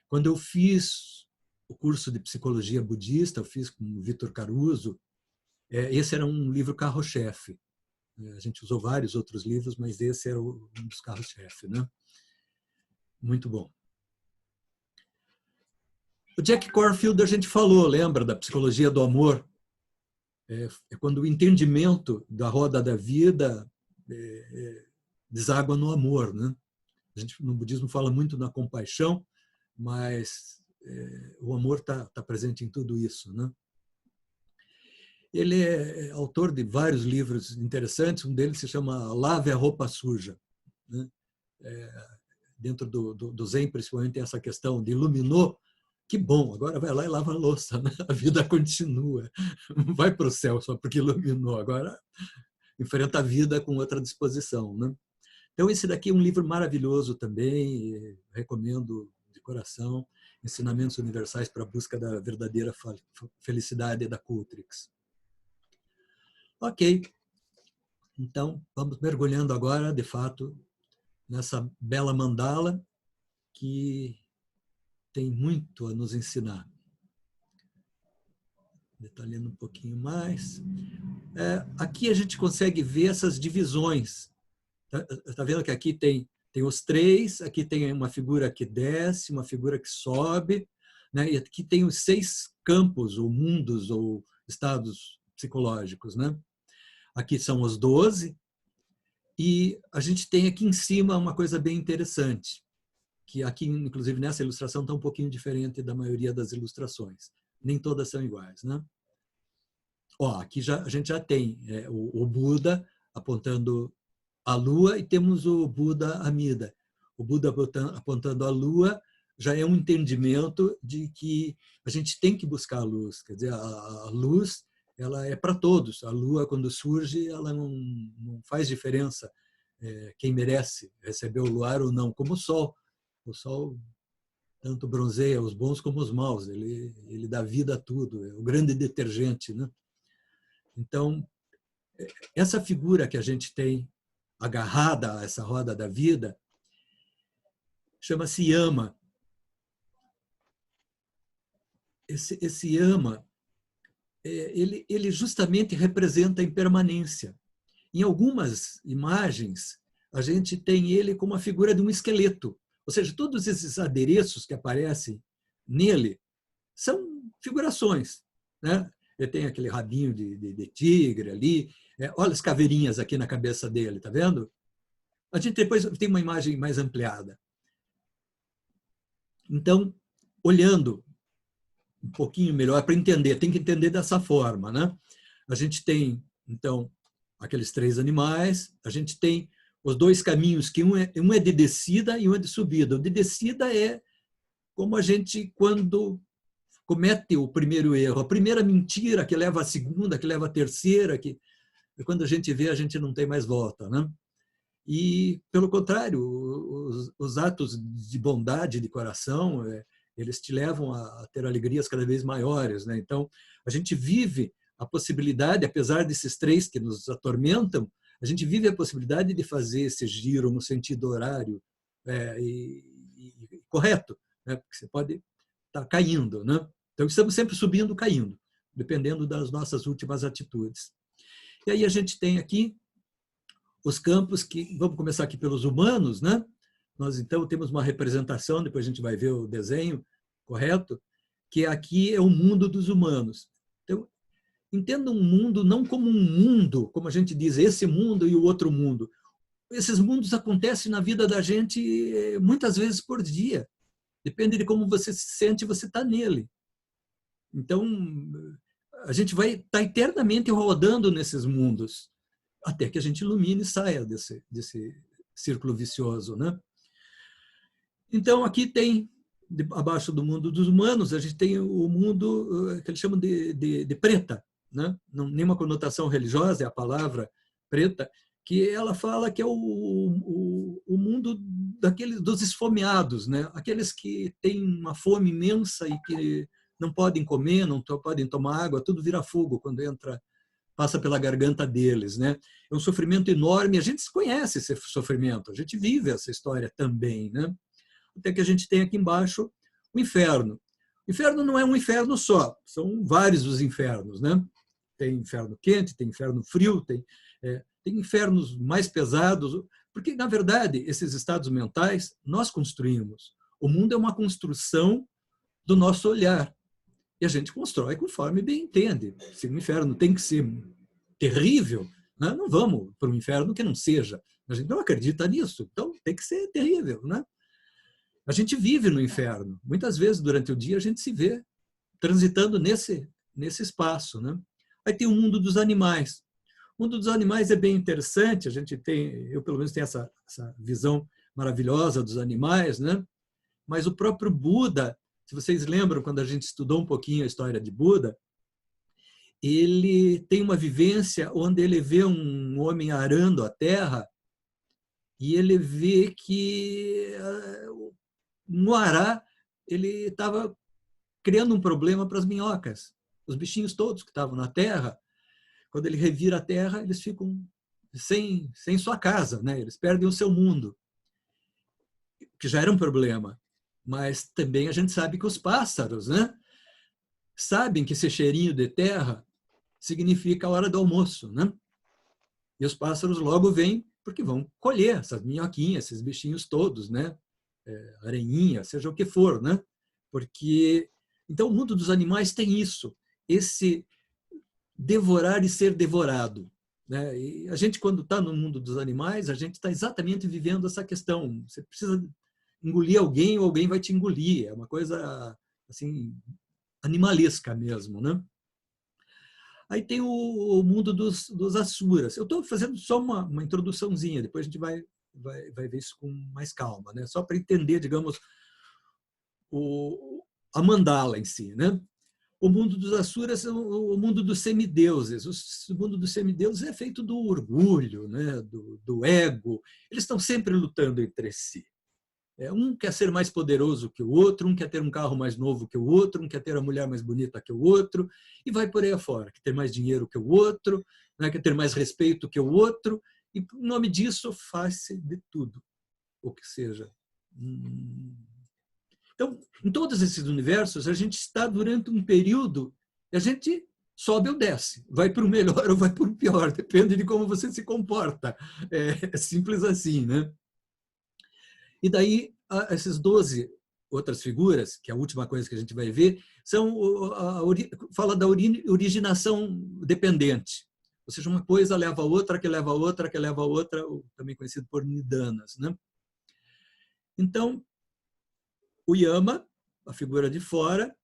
Quando eu fiz o curso de Psicologia Budista, eu fiz com o Vitor Caruso, esse era um livro carro-chefe. A gente usou vários outros livros, mas esse era um dos carros-chefe, né? Muito bom. O Jack Cornfield a gente falou, lembra da psicologia do amor? É quando o entendimento da roda da vida deságua no amor, né? A gente no budismo fala muito na compaixão, mas o amor está presente em tudo isso, né? Ele é autor de vários livros interessantes, um deles se chama Lave a Roupa Suja, né? Dentro do Zen, principalmente, tem essa questão de iluminou, que bom, agora vai lá e lava a louça, né? A vida continua, não vai para o céu só porque iluminou, agora enfrenta a vida com outra disposição, né? Então, esse daqui é um livro maravilhoso também, recomendo de coração, Ensinamentos Universais para a Busca da Verdadeira Felicidade, da Cultrix. Ok, então vamos mergulhando agora, de fato, nessa bela mandala que tem muito a nos ensinar. Detalhando um pouquinho mais. Aqui a gente consegue ver essas divisões. Está vendo que aqui tem os três, aqui tem uma figura que desce, uma figura que sobe, né? E aqui tem os 6 campos, ou mundos, ou estados psicológicos, né? Aqui são os 12, e a gente tem aqui em cima uma coisa bem interessante, que aqui, inclusive, nessa ilustração está um pouquinho diferente da maioria das ilustrações. Nem todas são iguais, né? Aqui a gente já tem o Buda apontando a Lua e temos o Buda Amida. O Buda apontando a Lua já é um entendimento de que a gente tem que buscar a luz. Quer dizer, a luz ela é para todos. A Lua, quando surge, ela não faz diferença quem merece receber o luar ou não, como o Sol. O Sol tanto bronzeia os bons como os maus. Ele dá vida a tudo. É o grande detergente, né? Então, essa figura que a gente tem agarrada a essa roda da vida chama-se Yama. Esse Yama, ele justamente representa a impermanência. Em algumas imagens, a gente tem ele como a figura de um esqueleto. Ou seja, todos esses adereços que aparecem nele são figurações, né? Ele tem aquele rabinho de tigre ali. Olha as caveirinhas aqui na cabeça dele, tá vendo? A gente depois tem uma imagem mais ampliada. Então, olhando um pouquinho melhor para entender, tem que entender dessa forma, né? A gente tem, então, aqueles 3 animais, a gente tem os 2 caminhos, que um é de descida e um é de subida. O de descida é como a gente, quando comete o primeiro erro, a primeira mentira que leva à segunda, que leva à terceira, que quando a gente vê, a gente não tem mais volta, né? E, pelo contrário, os atos de bondade de coração, eles te levam a ter alegrias cada vez maiores, né? Então, a gente vive a possibilidade, apesar desses 3 que nos atormentam, a gente vive a possibilidade de fazer esse giro no sentido horário e correto, né? Porque você pode estar caindo, né? Então, estamos sempre subindo, caindo, dependendo das nossas últimas atitudes. E aí a gente tem aqui os campos que, vamos começar aqui pelos humanos, né? Nós, então, temos uma representação, depois a gente vai ver o desenho, correto? Que aqui é o mundo dos humanos. Então, entenda um mundo não como um mundo, como a gente diz, esse mundo e o outro mundo. Esses mundos acontecem na vida da gente muitas vezes por dia. Depende de como você se sente, você está nele. Então, a gente vai estar eternamente rodando nesses mundos, até que a gente ilumine e saia desse círculo vicioso, né? Então, aqui tem, abaixo do mundo dos humanos, a gente tem o mundo que eles chamam de preta, né? Não, nenhuma conotação religiosa, é a palavra preta, que ela fala que é o mundo dos esfomeados, né? Aqueles que têm uma fome imensa e que não podem comer, não podem tomar água, tudo vira fogo quando passa pela garganta deles, né? É um sofrimento enorme, a gente conhece esse sofrimento, a gente vive essa história também, né? Até que a gente tem aqui embaixo o inferno. O inferno não é um inferno só, são vários os infernos, né? Tem inferno quente, tem inferno frio, tem tem infernos mais pesados, porque, na verdade, esses estados mentais nós construímos. O mundo é uma construção do nosso olhar. E a gente constrói conforme bem entende. Se o inferno tem que ser terrível, né? Não vamos para um inferno que não seja. A gente não acredita nisso, então tem que ser terrível. Né? A gente vive no inferno. Muitas vezes, durante o dia, a gente se vê transitando nesse espaço. Né? Aí tem o mundo dos animais. O mundo dos animais é bem interessante. A gente tem, eu pelo menos tenho essa visão maravilhosa dos animais, né? Mas o próprio Buda, se vocês lembram, quando a gente estudou um pouquinho a história de Buda, ele tem uma vivência onde ele vê um homem arando a terra e ele vê que no arar ele estava criando um problema para as minhocas. Os bichinhos todos que estavam na terra, quando ele revira a terra, eles ficam sem sua casa, né? Eles perdem o seu mundo, que já era um problema. Mas também a gente sabe que os pássaros, né, sabem que esse cheirinho de terra significa a hora do almoço. Né? E os pássaros logo vêm porque vão colher essas minhoquinhas, esses bichinhos todos, né? Aranhinha, seja o que for. Né? Porque, então, o mundo dos animais tem isso, esse devorar e ser devorado. Né? E a gente, quando está no mundo dos animais, a gente está exatamente vivendo essa questão. Você precisa engolir alguém ou alguém vai te engolir. É uma coisa assim animalesca mesmo, né? Aí tem o mundo dos asuras. Eu estou fazendo só uma introduçãozinha, depois a gente vai ver isso com mais calma, né? Só para entender, digamos, a mandala em si, né? O mundo dos asuras é o mundo dos semideuses. O mundo dos semideuses é feito do orgulho, né? do ego. Eles estão sempre lutando entre si. Um quer ser mais poderoso que o outro, um quer ter um carro mais novo que o outro, um quer ter a mulher mais bonita que o outro, e vai por aí afora. Quer ter mais dinheiro que o outro, né? Quer ter mais respeito que o outro, e, em nome disso, faz-se de tudo, o que seja. Então, em todos esses universos, a gente está durante um período, e a gente sobe ou desce, vai para o melhor ou vai para o pior, depende de como você se comporta. É simples assim, né? E daí, essas 12 outras figuras, que é a última coisa que a gente vai ver, fala da originação dependente. Ou seja, uma coisa leva a outra, que leva a outra, que leva a outra, também conhecido por nidanas. Né? Então, o Yama, a figura de fora,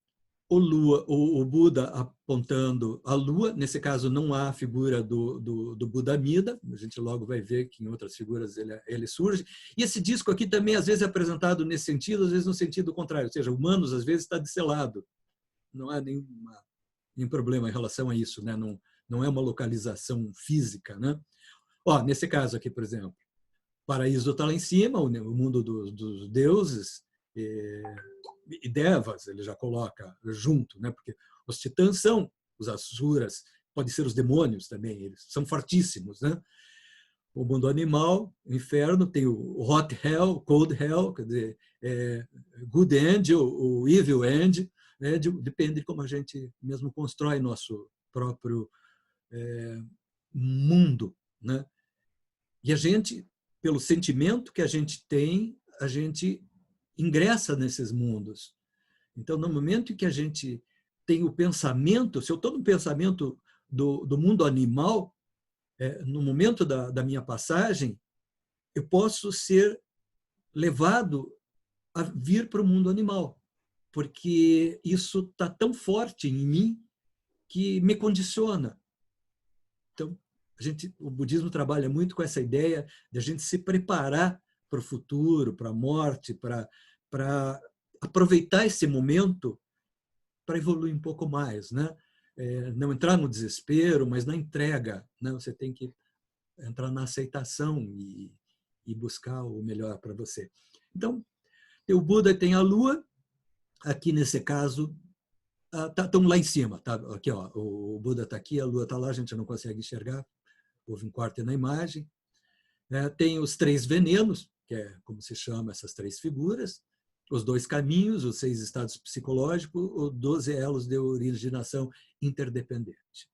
o Buda apontando a lua, nesse caso não há a figura do Buda Amida, a gente logo vai ver que em outras figuras ele surge, e esse disco aqui também às vezes é apresentado nesse sentido, às vezes no sentido contrário, ou seja, humanos às vezes está de seu lado, não há nenhum problema em relação a isso, né? Não é uma localização física. Né? Nesse caso aqui, por exemplo, o paraíso está lá em cima, o mundo dos deuses, e devas, ele já coloca junto, né? Porque os titãs são os asuras, podem ser os demônios também, eles são fortíssimos. Né? O mundo animal, o inferno, tem o hot hell, cold hell, quer dizer, good end, o evil end, né? Depende de como a gente mesmo constrói nosso próprio mundo. Né? E a gente, pelo sentimento que a gente tem, a gente ingressa nesses mundos. Então, no momento em que a gente tem o pensamento, se eu estou no pensamento do mundo animal, no momento da minha passagem, eu posso ser levado a vir para o mundo animal, porque isso está tão forte em mim que me condiciona. Então, o budismo trabalha muito com essa ideia de a gente se preparar para o futuro, para a morte, para aproveitar esse momento para evoluir um pouco mais, né? Não entrar no desespero, mas na entrega, né? Você tem que entrar na aceitação e buscar o melhor para você. Então, o Buda tem a Lua, aqui nesse caso, estão lá em cima, tá? Aqui, o Buda está aqui, a Lua está lá, a gente não consegue enxergar, houve um corte na imagem. Tem os 3 venenos, que é como se chama essas 3 figuras, os 2 caminhos, os 6 estados psicológicos, os 12 elos de originação interdependente.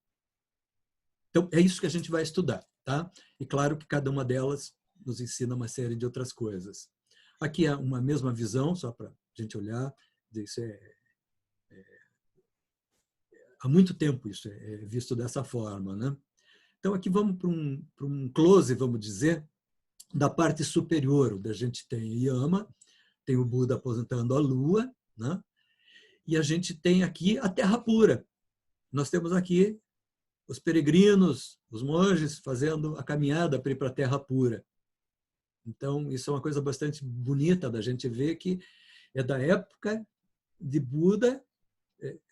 Então, é isso que a gente vai estudar. tá? E claro que cada uma delas nos ensina uma série de outras coisas. Aqui é uma mesma visão, só para a gente olhar, isso há muito tempo isso é visto dessa forma, né? Então aqui vamos para um close, vamos dizer, da parte superior, onde a gente tem Yama, tem o Buda aposentando a Lua, né? E a gente tem aqui a Terra Pura. Nós temos aqui os peregrinos, os monges, fazendo a caminhada para ir para a Terra Pura. Então, isso é uma coisa bastante bonita da gente ver, que é da época de Buda,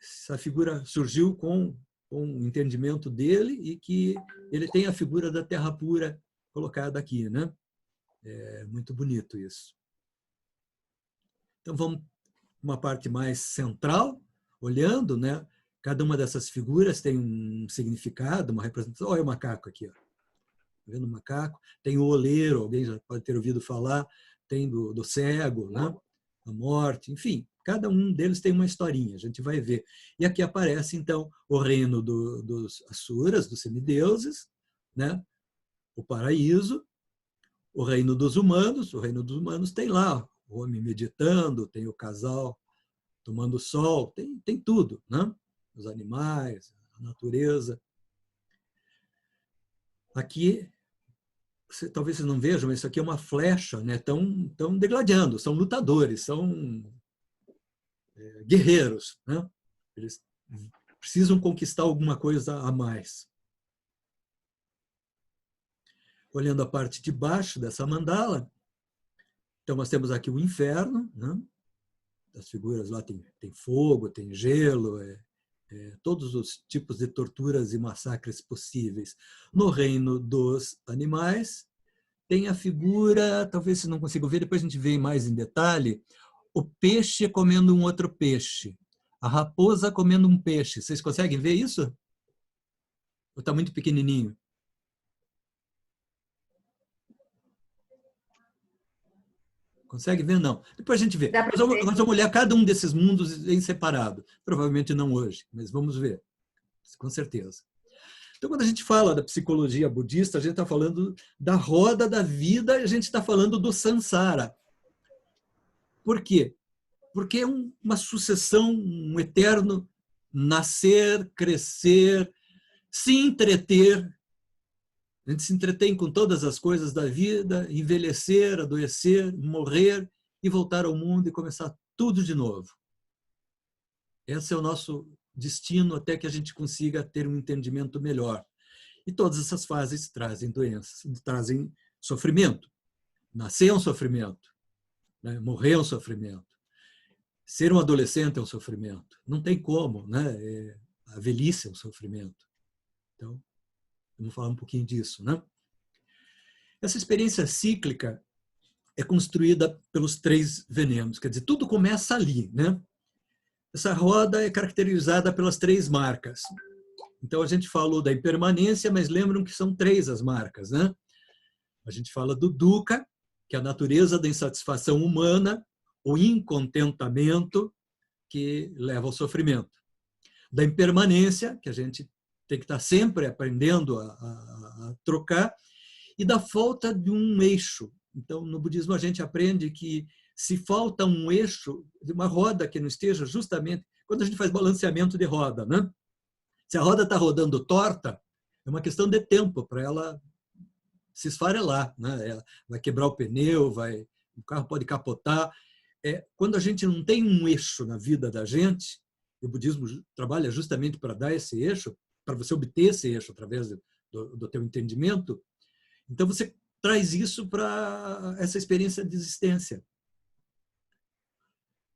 essa figura surgiu com o entendimento dele e que ele tem a figura da Terra Pura colocada aqui, né? É muito bonito isso. Então, vamos para uma parte mais central, olhando, né? Cada uma dessas figuras tem um significado, uma representação. Olha o macaco aqui, ó. Tá vendo o macaco? Tem o oleiro, alguém já pode ter ouvido falar, tem do cego, né? A morte, enfim, cada um deles tem uma historinha, a gente vai ver. E aqui aparece, então, o reino dos asuras, dos semideuses, né? O paraíso, o reino dos humanos. O reino dos humanos tem lá o homem meditando, tem o casal tomando sol, tem tudo, né? Os animais, a natureza. Aqui, talvez vocês não vejam, mas isso aqui é uma flecha, né? Estão degladiando, são lutadores, são guerreiros, né? Eles precisam conquistar alguma coisa a mais. Olhando a parte de baixo dessa mandala, então nós temos aqui o inferno, né? As figuras lá tem fogo, tem gelo, todos os tipos de torturas e massacres possíveis. No reino dos animais, tem a figura, talvez vocês não consigam ver, depois a gente vê mais em detalhe, o peixe comendo um outro peixe, a raposa comendo um peixe. Vocês conseguem ver isso? Ou está muito pequenininho? Consegue ver? Não. Depois a gente vê. Nós vamos olhar cada um desses mundos em separado. Provavelmente não hoje, mas vamos ver. Com certeza. Então, quando a gente fala da psicologia budista, a gente está falando da roda da vida e a gente está falando do samsara. Por quê? Porque é uma sucessão, um eterno nascer, crescer, se entreter. A gente se entretém com todas as coisas da vida, envelhecer, adoecer, morrer e voltar ao mundo e começar tudo de novo. Esse é o nosso destino até que a gente consiga ter um entendimento melhor. E todas essas fases trazem doenças, trazem sofrimento. Nascer é um sofrimento, né? Morrer é um sofrimento. Ser um adolescente é um sofrimento. Não tem como, né? A velhice é um sofrimento. Então, vamos falar um pouquinho disso, né? Essa experiência cíclica é construída pelos 3 venenos, quer dizer, tudo começa ali, né? Essa roda é caracterizada pelas 3 marcas. Então, a gente falou da impermanência, mas lembram que são 3 as marcas, né? A gente fala do dukkha, que é a natureza da insatisfação humana, o incontentamento que leva ao sofrimento. Da impermanência, que a gente tem que estar sempre aprendendo a trocar, e da falta de um eixo. Então, no budismo, a gente aprende que se falta um eixo, de uma roda que não esteja justamente... Quando a gente faz balanceamento de roda, né? Se a roda está rodando torta, é uma questão de tempo para ela se esfarelar, né? Ela vai quebrar o pneu, o carro pode capotar. Quando a gente não tem um eixo na vida da gente, o budismo trabalha justamente para dar esse eixo, para você obter esse eixo através do teu entendimento, então você traz isso para essa experiência de existência.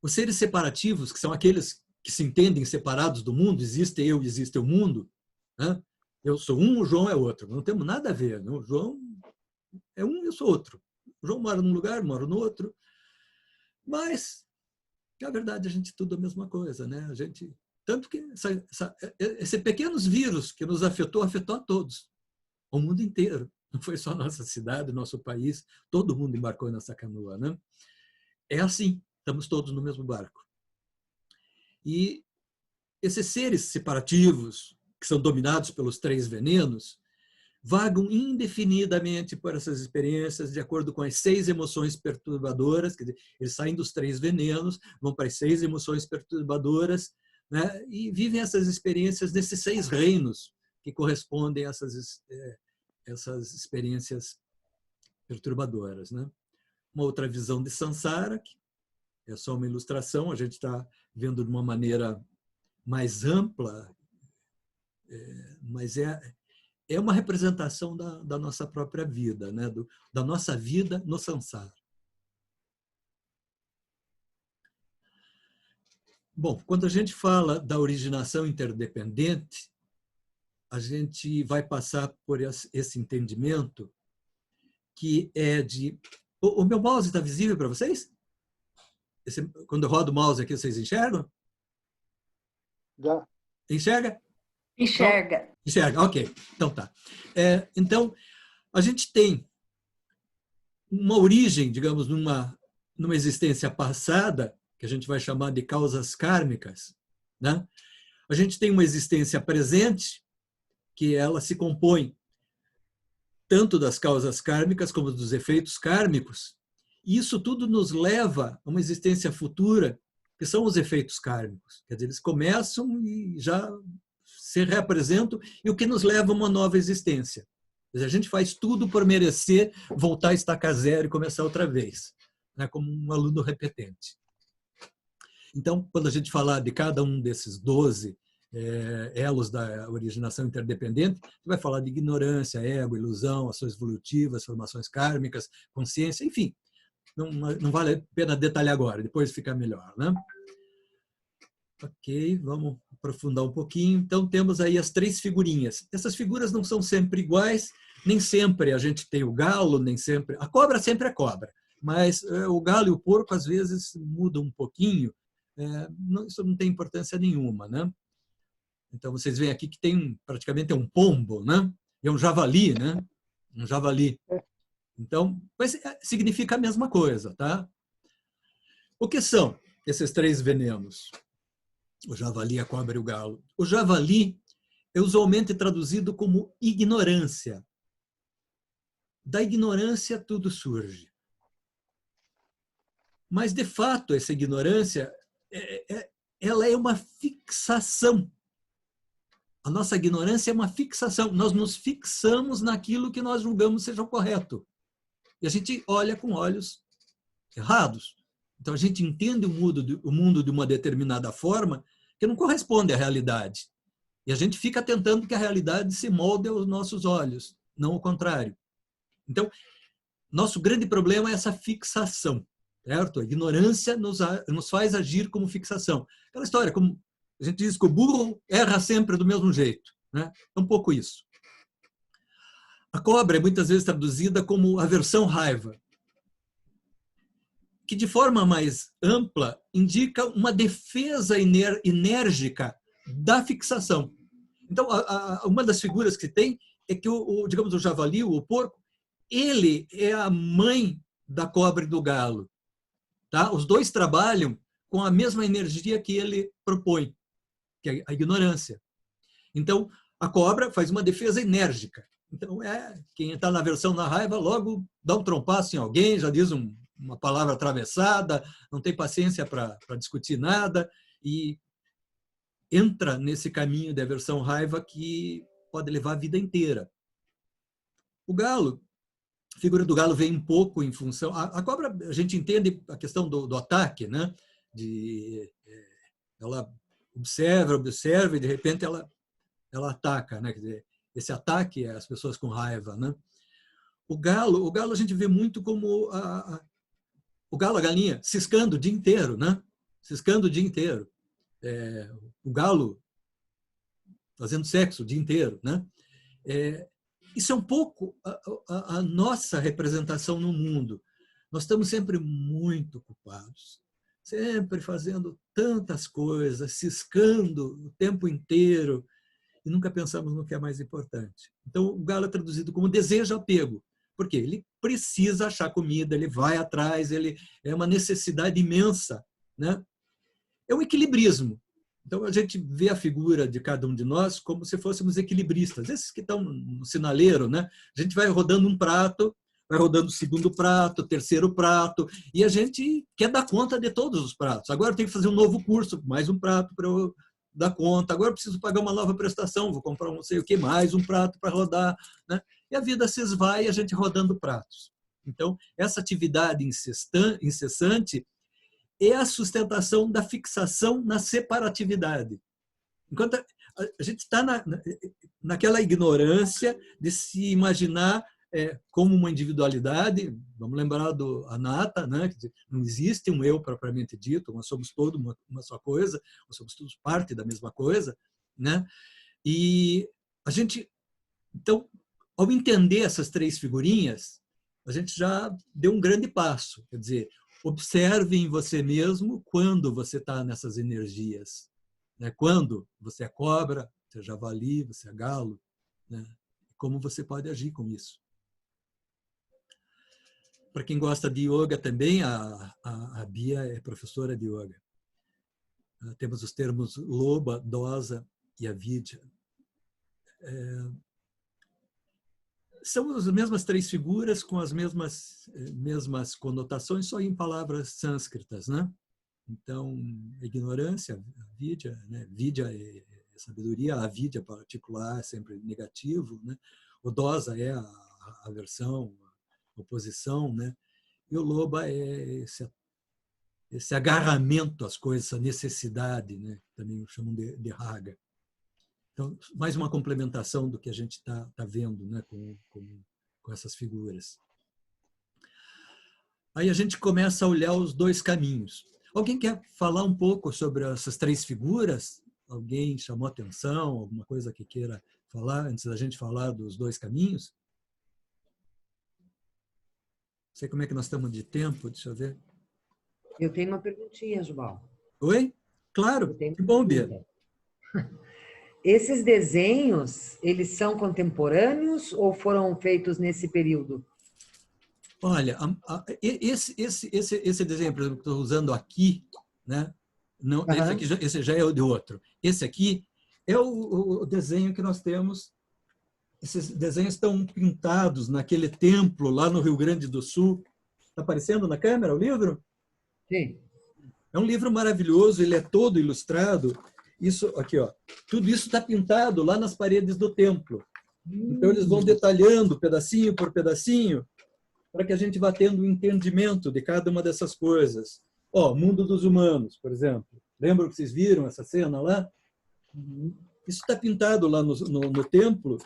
Os seres separativos, que são aqueles que se entendem separados do mundo, existe eu, existe o mundo, né? Eu sou um, o João é outro. Não temos nada a ver. Não? O João é um, eu sou outro. O João mora num lugar, mora no outro. Mas, na verdade, a gente é tudo a mesma coisa, né? A gente, tanto que esse pequenos vírus que nos afetou a todos, o mundo inteiro. Não foi só nossa cidade, nosso país, todo mundo embarcou nessa canoa, né? É assim, estamos todos no mesmo barco. E esses seres separativos, que são dominados pelos 3 venenos, vagam indefinidamente por essas experiências de acordo com as 6 emoções perturbadoras, quer dizer, eles saem dos 3 venenos, vão para as 6 emoções perturbadoras, né? E vivem essas experiências nesses 6 reinos que correspondem a essas experiências perturbadoras, né? Uma outra visão de Sansara, que é só uma ilustração, a gente está vendo de uma maneira mais ampla, mas é uma representação da nossa própria vida, né? Da nossa vida no Sansara. Bom, quando a gente fala da originação interdependente, a gente vai passar por esse entendimento que é de... O meu mouse está visível para vocês? Quando eu rodo o mouse aqui, vocês enxergam? Já. Enxerga? Enxerga. Então, enxerga, ok. Então tá. Então, a gente tem uma origem, digamos, numa existência passada, que a gente vai chamar de causas kármicas, né? A gente tem uma existência presente, que ela se compõe tanto das causas kármicas como dos efeitos kármicos, e isso tudo nos leva a uma existência futura, que são os efeitos kármicos. Quer dizer, eles começam e já se reapresentam, e o que nos leva a uma nova existência. Quer dizer, a gente faz tudo por merecer voltar a estacar zero e começar outra vez, né, como um aluno repetente. Então, quando a gente falar de cada um desses 12 elos da originação interdependente, vai falar de ignorância, ego, ilusão, ações evolutivas, formações kármicas, consciência, enfim. Não vale a pena detalhar agora, depois fica melhor, né? Ok, vamos aprofundar um pouquinho. Então, temos aí as 3 figurinhas. Essas figuras não são sempre iguais, nem sempre a gente tem o galo, nem sempre... A cobra sempre é cobra, mas o galo e o porco, às vezes, mudam um pouquinho. Isso não tem importância nenhuma, né? Então, vocês veem aqui que tem praticamente um pombo, né? E um javali, né? Um javali. Então, mas significa a mesma coisa, tá? O que são esses 3 venenos? O javali, a cobra e o galo. O javali é usualmente traduzido como ignorância. Da ignorância tudo surge. Mas, de fato, essa ignorância ela é uma fixação. A nossa ignorância é uma fixação. Nós nos fixamos naquilo que nós julgamos seja o correto. E a gente olha com olhos errados. Então, a gente entende o mundo de uma determinada forma que não corresponde à realidade. E a gente fica tentando que a realidade se molde aos nossos olhos, não o contrário. Então, nosso grande problema é essa fixação, certo? A ignorância nos faz agir como fixação. Aquela história, como a gente diz que o burro erra sempre do mesmo jeito, né? É um pouco isso. A cobra é muitas vezes traduzida como aversão-raiva, que de forma mais ampla indica uma defesa enérgica da fixação. Então, uma das figuras que tem é que, digamos, o javali, o porco, ele é a mãe da cobra e do galo. Tá? Os dois trabalham com a mesma energia que ele propõe, que é a ignorância. Então, a cobra faz uma defesa enérgica. Então, quem está na versão na raiva, logo dá um trompaço em alguém, já diz uma palavra atravessada, não tem paciência para discutir nada e entra nesse caminho da aversão raiva que pode levar a vida inteira. O galo, a figura do galo vem um pouco em função... A cobra, a gente entende a questão do ataque, né? Ela observa e de repente ela ataca, né? Quer dizer, esse ataque é as pessoas com raiva, né? O galo a gente vê muito como o galo, a galinha, ciscando o dia inteiro, né? Ciscando o dia inteiro. O galo fazendo sexo o dia inteiro, né? Isso é um pouco a nossa representação no mundo. Nós estamos sempre muito ocupados, sempre fazendo tantas coisas, ciscando o tempo inteiro, e nunca pensamos no que é mais importante. Então, o galo é traduzido como desejo apego. Por quê? Ele precisa achar comida, ele vai atrás, é uma necessidade imensa, né? É um equilibrismo. Então, a gente vê a figura de cada um de nós como se fôssemos equilibristas. Esses que estão no sinaleiro, né? A gente vai rodando um prato, vai rodando o segundo prato, o terceiro prato, e a gente quer dar conta de todos os pratos. Agora tem que fazer um novo curso, mais um prato para eu dar conta. Agora preciso pagar uma nova prestação, vou comprar não sei o que, mais um prato para rodar, né? E a vida se esvai, a gente rodando pratos. Então, essa atividade incessante é a sustentação da fixação na separatividade. Enquanto a gente está naquela ignorância de se imaginar como uma individualidade, vamos lembrar do Anatta, né? Não existe um eu propriamente dito, nós somos todos uma só coisa, nós somos todos parte da mesma coisa, né? E a gente, então, ao entender essas três figurinhas, a gente já deu um grande passo, quer dizer, observe em você mesmo quando você está nessas energias, né? Quando você é cobra, você é javali, você é galo, né? Como você pode agir com isso. Para quem gosta de yoga também, a Bia é professora de yoga. Temos os termos loba, dosa e avidya. São as mesmas três figuras com as mesmas conotações, só em palavras sânscritas, né? Então, ignorância, avidya, né? Vidya é sabedoria, a avidya particular é sempre negativo, né? O dosa é a aversão, a oposição, né? E o loba é esse agarramento às coisas, essa necessidade, né? Também chamam de raga. Então, mais uma complementação do que a gente está vendo, né? com essas figuras. Aí a gente começa a olhar os dois caminhos. Alguém quer falar um pouco sobre essas três figuras? Alguém chamou atenção? Alguma coisa que queira falar antes da gente falar dos dois caminhos? Não sei como é que nós estamos de tempo, deixa eu ver. Eu tenho uma perguntinha, Jubal. Oi? Claro, que bom, Bia. Esses desenhos, eles são contemporâneos ou foram feitos nesse período? Olha, esse desenho, por exemplo, que estou usando aqui, né? Não, esse já é o de outro. Esse aqui é o desenho que nós temos. Esses desenhos estão pintados naquele templo lá no Rio Grande do Sul. Está aparecendo na câmera o livro? Sim. É um livro maravilhoso, ele é todo ilustrado. Isso aqui, ó, tudo isso está pintado lá nas paredes do templo. Então eles vão detalhando pedacinho por pedacinho para que a gente vá tendo um entendimento de cada uma dessas coisas. Ó, Mundo dos Humanos, por exemplo. Lembram que vocês viram essa cena lá? Isso está pintado lá no templo.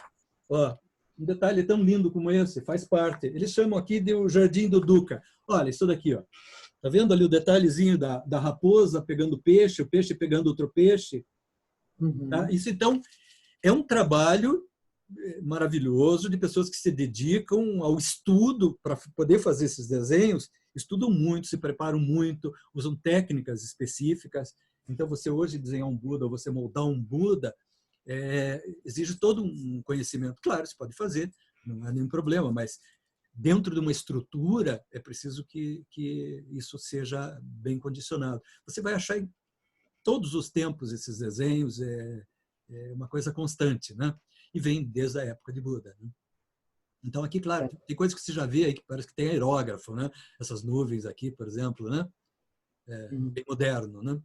Ó, um detalhe tão lindo como esse, faz parte. Eles chamam aqui de o Jardim do Duca. Olha, isso daqui, ó. Tá vendo ali o detalhezinho da raposa pegando peixe, o peixe pegando outro peixe? Tá? Isso, então, é um trabalho maravilhoso de pessoas que se dedicam ao estudo para poder fazer esses desenhos, estudam muito, se preparam muito, usam técnicas específicas. Então, você hoje desenhar um Buda ou você moldar um Buda exige todo um conhecimento. Claro, você pode fazer, não há nenhum problema, mas dentro de uma estrutura é preciso que isso seja bem condicionado. Você vai achar em todos os tempos esses desenhos, é uma coisa constante, né? E vem desde a época de Buda, né? Então, aqui, claro, tem coisas que você já vê aí que parece que tem aerógrafo, né? Essas nuvens aqui, por exemplo, né? Bem moderno, né?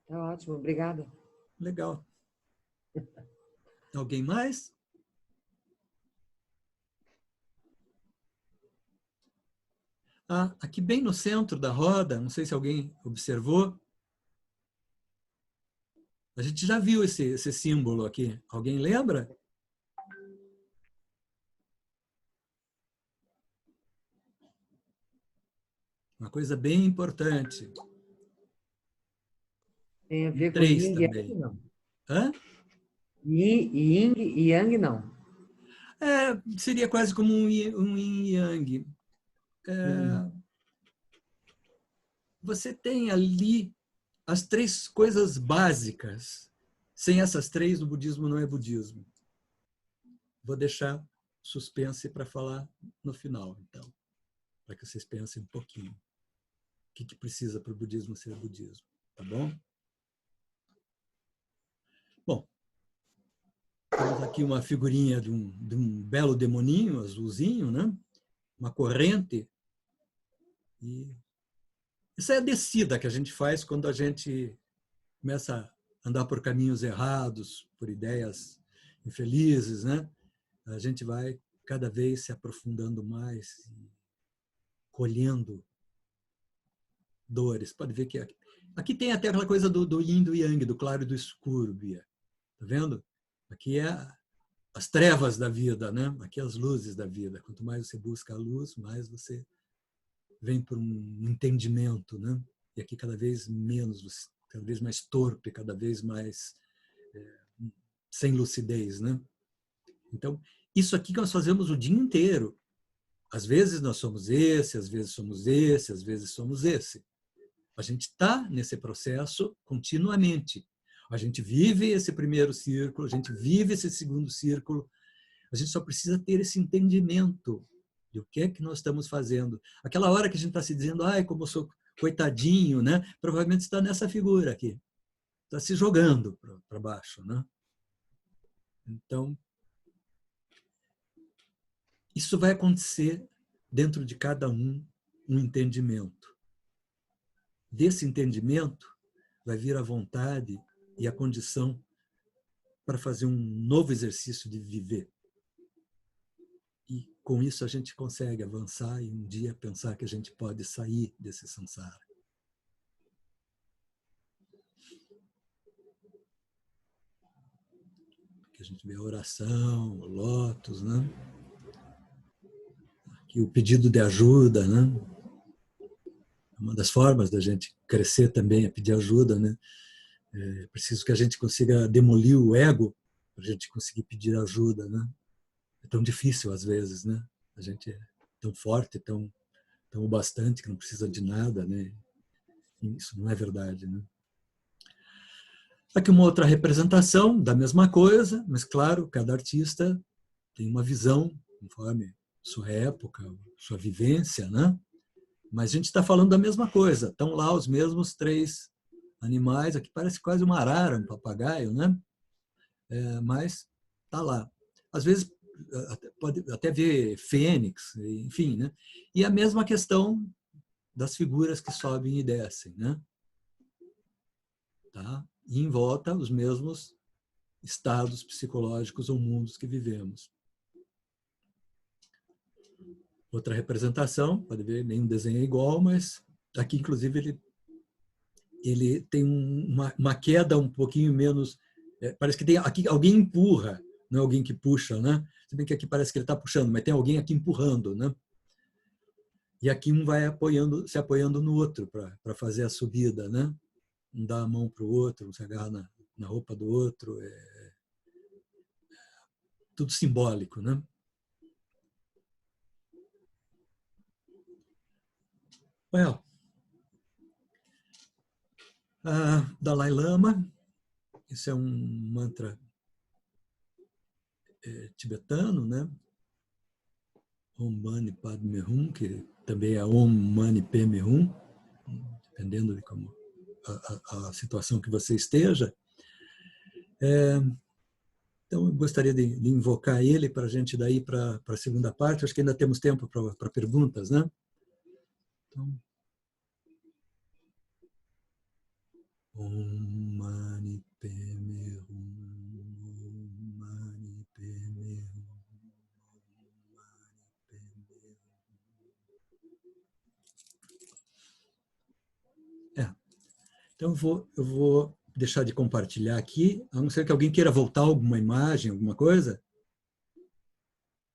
Tá ótimo, obrigada. Legal. Alguém mais? Aqui bem no centro da roda, não sei se alguém observou, a gente já viu esse símbolo aqui. Alguém lembra? Uma coisa bem importante. Tem a ver com 3 Yin e também. Yang, não? Hã? Yin e Yang, não. Seria quase como um yin yang. Você tem ali as três coisas básicas. Sem essas três, o budismo não é budismo. Vou deixar suspense para falar no final, então, para que vocês pensem um pouquinho. O que precisa para o budismo ser budismo? tá bom? Bom, temos aqui uma figurinha de um belo demoninho azulzinho, né? Uma corrente. E isso é a descida que a gente faz quando a gente começa a andar por caminhos errados, por ideias infelizes, né? A gente vai cada vez se aprofundando mais, colhendo dores. Pode ver que aqui tem até aquela coisa do yin e do yang, do claro e do escuro, Bia. Tá vendo? Aqui é as trevas da vida, né? Aqui é as luzes da vida. Quanto mais você busca a luz, mais você vem por um entendimento, né? E aqui cada vez menos, cada vez mais torpe, cada vez mais sem lucidez, né? Então, isso aqui que nós fazemos o dia inteiro. Às vezes nós somos esse, às vezes somos esse, às vezes somos esse. A gente está nesse processo continuamente. A gente vive esse primeiro círculo, a gente vive esse segundo círculo. A gente só precisa ter esse entendimento de o que é que nós estamos fazendo. Aquela hora que a gente está se dizendo, ai, como eu sou coitadinho, né? Provavelmente está nessa figura aqui. Está se jogando para baixo, né? Então, isso vai acontecer dentro de cada um entendimento. Desse entendimento vai vir a vontade e a condição para fazer um novo exercício de viver. E com isso a gente consegue avançar e um dia pensar que a gente pode sair desse samsara. Aqui a gente vê a oração, o lótus, né? Aqui o pedido de ajuda, né? Uma das formas da gente crescer também é pedir ajuda, né? É preciso que a gente consiga demolir o ego para a gente conseguir pedir ajuda, né? É tão difícil às vezes, né? A gente é tão forte, tão o bastante que não precisa de nada, né? Isso não é verdade, né? Aqui uma outra representação da mesma coisa, mas claro, cada artista tem uma visão conforme sua época, sua vivência, né? Mas a gente está falando da mesma coisa. Estão lá os mesmos 3 animais. Aqui parece quase uma arara, um papagaio, né? Mas está lá. Às vezes pode até ver fênix, enfim, né? E a mesma questão das figuras que sobem e descem, né? Tá? E em volta os mesmos estados psicológicos ou mundos que vivemos. Outra representação, pode ver, nenhum desenho é igual, mas aqui, inclusive, ele tem uma queda um pouquinho menos... parece que tem aqui alguém empurra, não é alguém que puxa, né? Se bem que aqui parece que ele está puxando, mas tem alguém aqui empurrando, né? E aqui um vai se apoiando no outro para fazer a subida, né? Um dá a mão para o outro, um se agarra na roupa do outro. Tudo simbólico, né? Well, Dalai Lama, esse é um mantra tibetano, né? Om Mani Padme Hum, que também é Om Mani Padme Hum, dependendo de como a situação que você esteja. Então, eu gostaria de invocar ele para a gente daí para a segunda parte. Acho que ainda temos tempo para perguntas, né? Então, Om Mani Padme Hum, Om Mani Padme Hum, Om Mani Padme Hum. Então, eu vou deixar de compartilhar aqui, a não ser que alguém queira voltar alguma imagem, alguma coisa.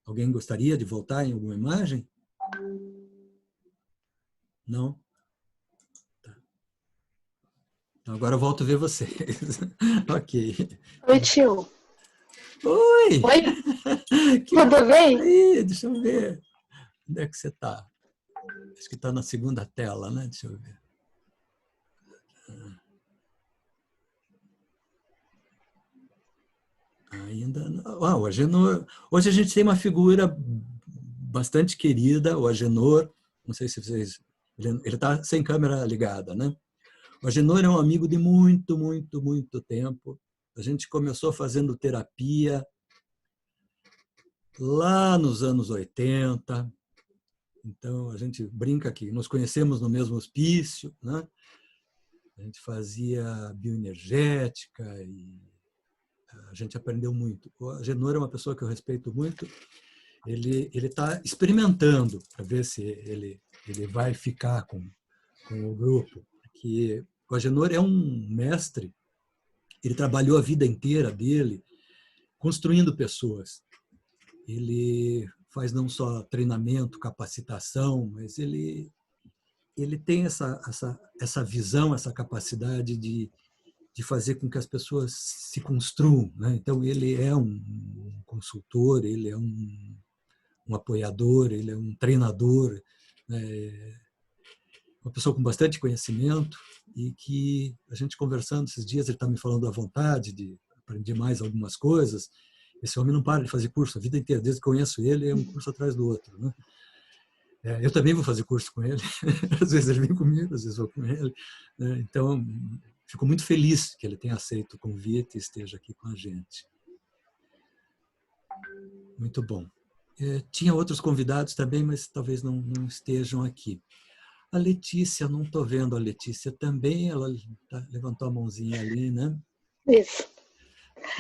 Alguém gostaria de voltar em alguma imagem? Não? Tá. Então, agora eu volto a ver vocês. Ok. Oi, tio. Oi! Oi! Tudo bem? Aí, deixa eu ver. Onde é que você está? Acho que está na segunda tela, né? Deixa eu ver. Ainda não. O Agenor. Hoje a gente tem uma figura bastante querida, o Agenor. Não sei se vocês... Ele está sem câmera ligada, né? O Agenor é um amigo de muito, muito, muito tempo. A gente começou fazendo terapia lá nos anos 80. Então, a gente brinca que nos conhecemos no mesmo hospício, né? A gente fazia bioenergética e a gente aprendeu muito. O Agenor é uma pessoa que eu respeito muito. Ele está experimentando para ver se ele vai ficar com o grupo. Que o Agenor é um mestre, ele trabalhou a vida inteira dele construindo pessoas. Ele faz não só treinamento, capacitação, mas ele tem essa visão, essa capacidade de fazer com que as pessoas se construam, né? Então, ele é um consultor, ele é um apoiador, ele é um treinador, né? Uma pessoa com bastante conhecimento e que a gente conversando esses dias, ele está me falando à vontade de aprender mais algumas coisas. Esse homem não para de fazer curso a vida inteira, desde que conheço ele, é um curso atrás do outro, né? Eu também vou fazer curso com ele, às vezes ele vem comigo, às vezes eu vou com ele, né? Então, fico muito feliz que ele tenha aceito o convite e esteja aqui com a gente. Muito bom. Tinha outros convidados também, mas talvez não estejam aqui. A Letícia, não estou vendo a Letícia também, ela levantou a mãozinha ali, né? Isso.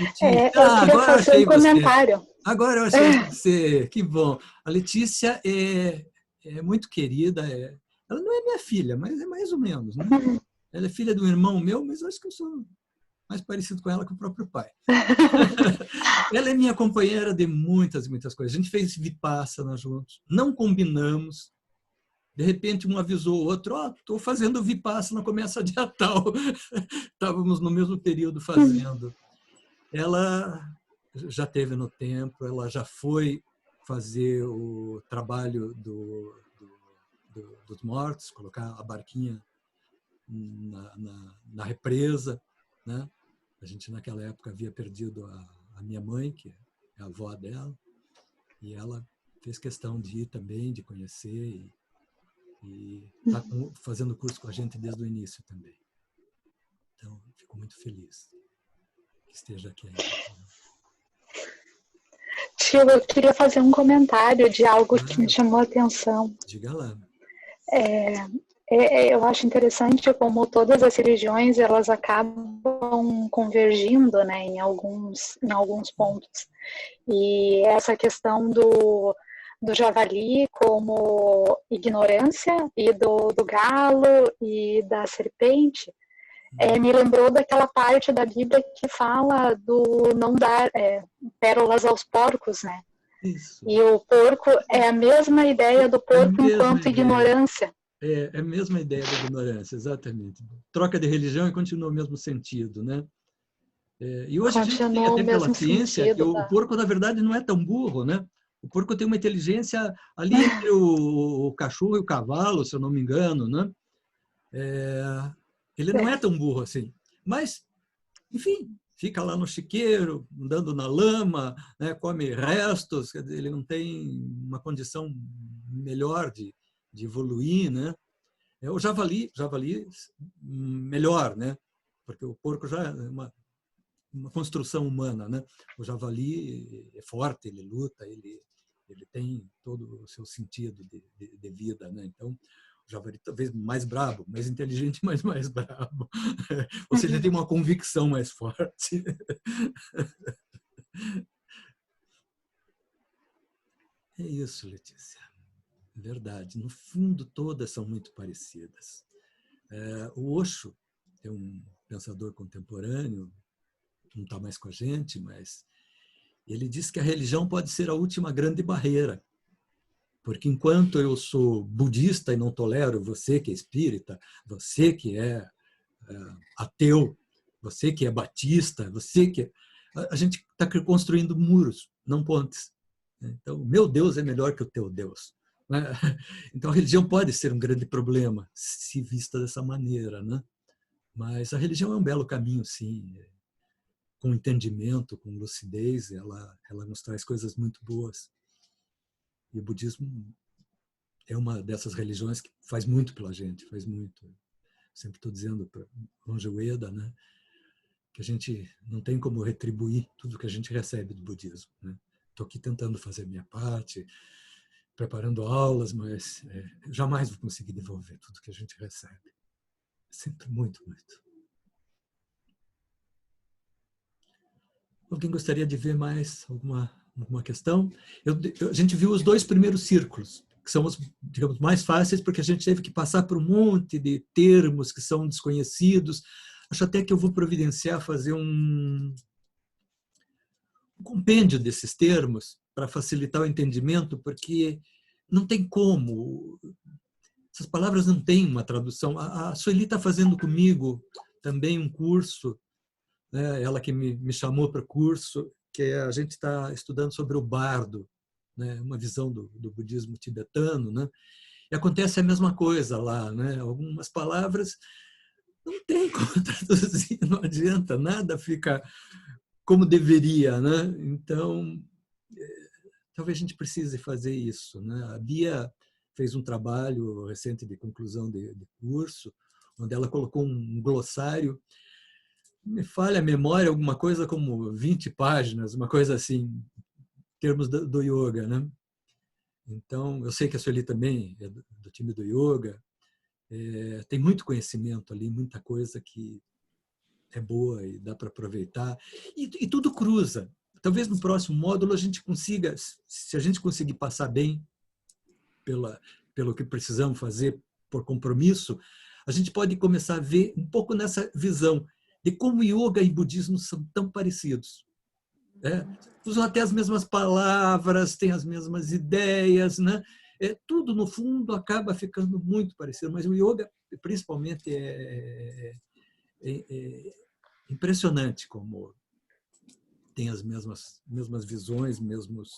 Letícia, Eu queria agora eu fazer achei um comentário. você. Agora eu achei você, que bom. A Letícia é muito querida, ela não é minha filha, mas é mais ou menos, né? Ela é filha de um irmão meu, mas eu acho que eu sou mais parecido com ela que o próprio pai. Ela é minha companheira de muitas, muitas coisas. A gente fez Vipassana juntos, não combinamos. De repente, um avisou o outro, estou fazendo Vipassana, começa dia tal. Estávamos no mesmo período fazendo. Ela já teve no templo, ela já foi fazer o trabalho dos mortos, colocar a barquinha na represa, né? A gente, naquela época, havia perdido a minha mãe, que é a avó dela, e ela fez questão de ir também, de conhecer, e está fazendo curso com a gente desde o início também. Então, fico muito feliz que esteja aqui ainda. Tio, eu queria fazer um comentário de algo que me chamou a atenção. Diga lá. Eu acho interessante como todas as religiões elas acabam convergindo, né, em alguns pontos. E essa questão do javali como ignorância e do galo e da serpente me lembrou daquela parte da Bíblia que fala do não dar pérolas aos porcos, né? Isso. E o porco é a mesma ideia do porco enquanto ignorância. É a mesma ideia da ignorância, exatamente. Troca de religião e continua o mesmo sentido, né? E hoje a gente tem até pela ciência que o porco, na verdade, não é tão burro, né? O porco tem uma inteligência ali entre o cachorro e o cavalo, se eu não me engano, né? Ele não é tão burro assim. Mas, enfim, fica lá no chiqueiro, andando na lama, né? Come restos, quer dizer, ele não tem uma condição melhor de evoluir, né? O javali melhor, né? Porque o porco já é uma construção humana, né? O javali é forte, ele luta, ele tem todo o seu sentido de vida, né? Então, o javali talvez mais brabo, mais inteligente, mas mais brabo. Ou seja, ele tem uma convicção mais forte. É isso, Letícia. Verdade. No fundo, todas são muito parecidas. O Osho é um pensador contemporâneo, não está mais com a gente, mas ele diz que a religião pode ser a última grande barreira. Porque enquanto eu sou budista e não tolero você que é espírita, você que é ateu, você que é batista, você que é... A gente está construindo muros, não pontes. Então, o meu Deus é melhor que o teu Deus. Então, a religião pode ser um grande problema, se vista dessa maneira, né? Mas a religião é um belo caminho, sim. Com entendimento, com lucidez, ela nos traz coisas muito boas. E o budismo é uma dessas religiões que faz muito pela gente, faz muito. sempre estou dizendo para Monge Ueda, né, que a gente não tem como retribuir tudo que a gente recebe do budismo, né? Estou aqui tentando fazer a minha parte, preparando aulas, mas jamais vou conseguir devolver tudo que a gente recebe. Sinto muito, muito. Alguém gostaria de ver mais alguma questão? A gente viu os 2 primeiros círculos, que são os, digamos, mais fáceis, porque a gente teve que passar por um monte de termos que são desconhecidos. Acho até que eu vou providenciar fazer um compêndio desses termos para facilitar o entendimento, porque não tem como. Essas palavras não têm uma tradução. A Sueli está fazendo comigo também um curso, né, ela que me chamou para o curso, que a gente está estudando sobre o bardo, né, uma visão do budismo tibetano, né? E acontece a mesma coisa lá, né? Algumas palavras não tem como traduzir, não adianta, nada fica como deveria, né? Então, talvez a gente precise fazer isso, né? A Bia fez um trabalho recente de conclusão de curso, onde ela colocou um glossário, me falha a memória, alguma coisa como 20 páginas, uma coisa assim, em termos do yoga, né? Então, eu sei que a Sueli também é do time do yoga, tem muito conhecimento ali, muita coisa que é boa e dá para aproveitar. E tudo cruza. Talvez no próximo módulo a gente consiga, se a gente conseguir passar bem pelo que precisamos fazer por compromisso, a gente pode começar a ver um pouco nessa visão de como yoga e budismo são tão parecidos. Usam até as mesmas palavras, têm as mesmas ideias, né? Tudo, no fundo, acaba ficando muito parecido, mas o yoga, principalmente, é impressionante como tem as mesmas visões, mesmos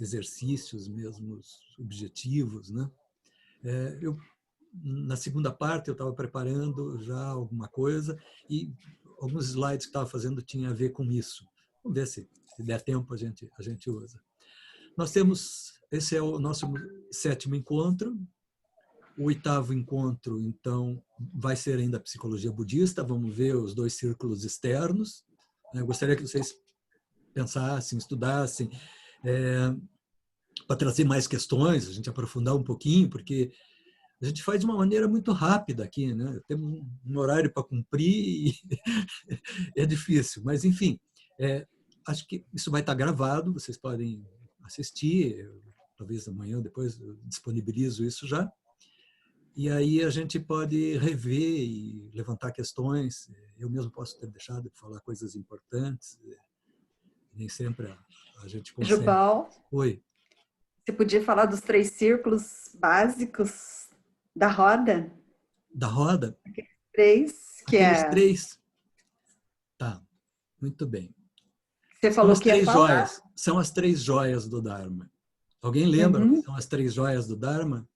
exercícios, mesmos objetivos, né? Na segunda parte, eu estava preparando já alguma coisa e alguns slides que estava fazendo tinha a ver com isso. Vamos ver se der tempo a gente usa. Nós temos, esse é o nosso 7º encontro. O 8º encontro, então, vai ser ainda a psicologia budista. Vamos ver os 2 círculos externos. Eu gostaria que vocês pensassem, estudassem, para trazer mais questões, a gente aprofundar um pouquinho, porque a gente faz de uma maneira muito rápida aqui, né? Temos um horário para cumprir e é difícil. Mas, enfim, acho que isso vai estar gravado, vocês podem assistir, talvez amanhã, depois eu disponibilizo isso já. E aí a gente pode rever e levantar questões. Eu mesmo posso ter deixado de falar coisas importantes. Nem sempre a gente consegue. Jubal, Oi. você podia falar dos 3 círculos básicos da roda? Da roda? Aqueles 3, que Aqueles 3. Tá, muito bem. Você falou que ia falar. Joias. São as 3 joias do Dharma. Alguém lembra o que são as 3 joias do Dharma?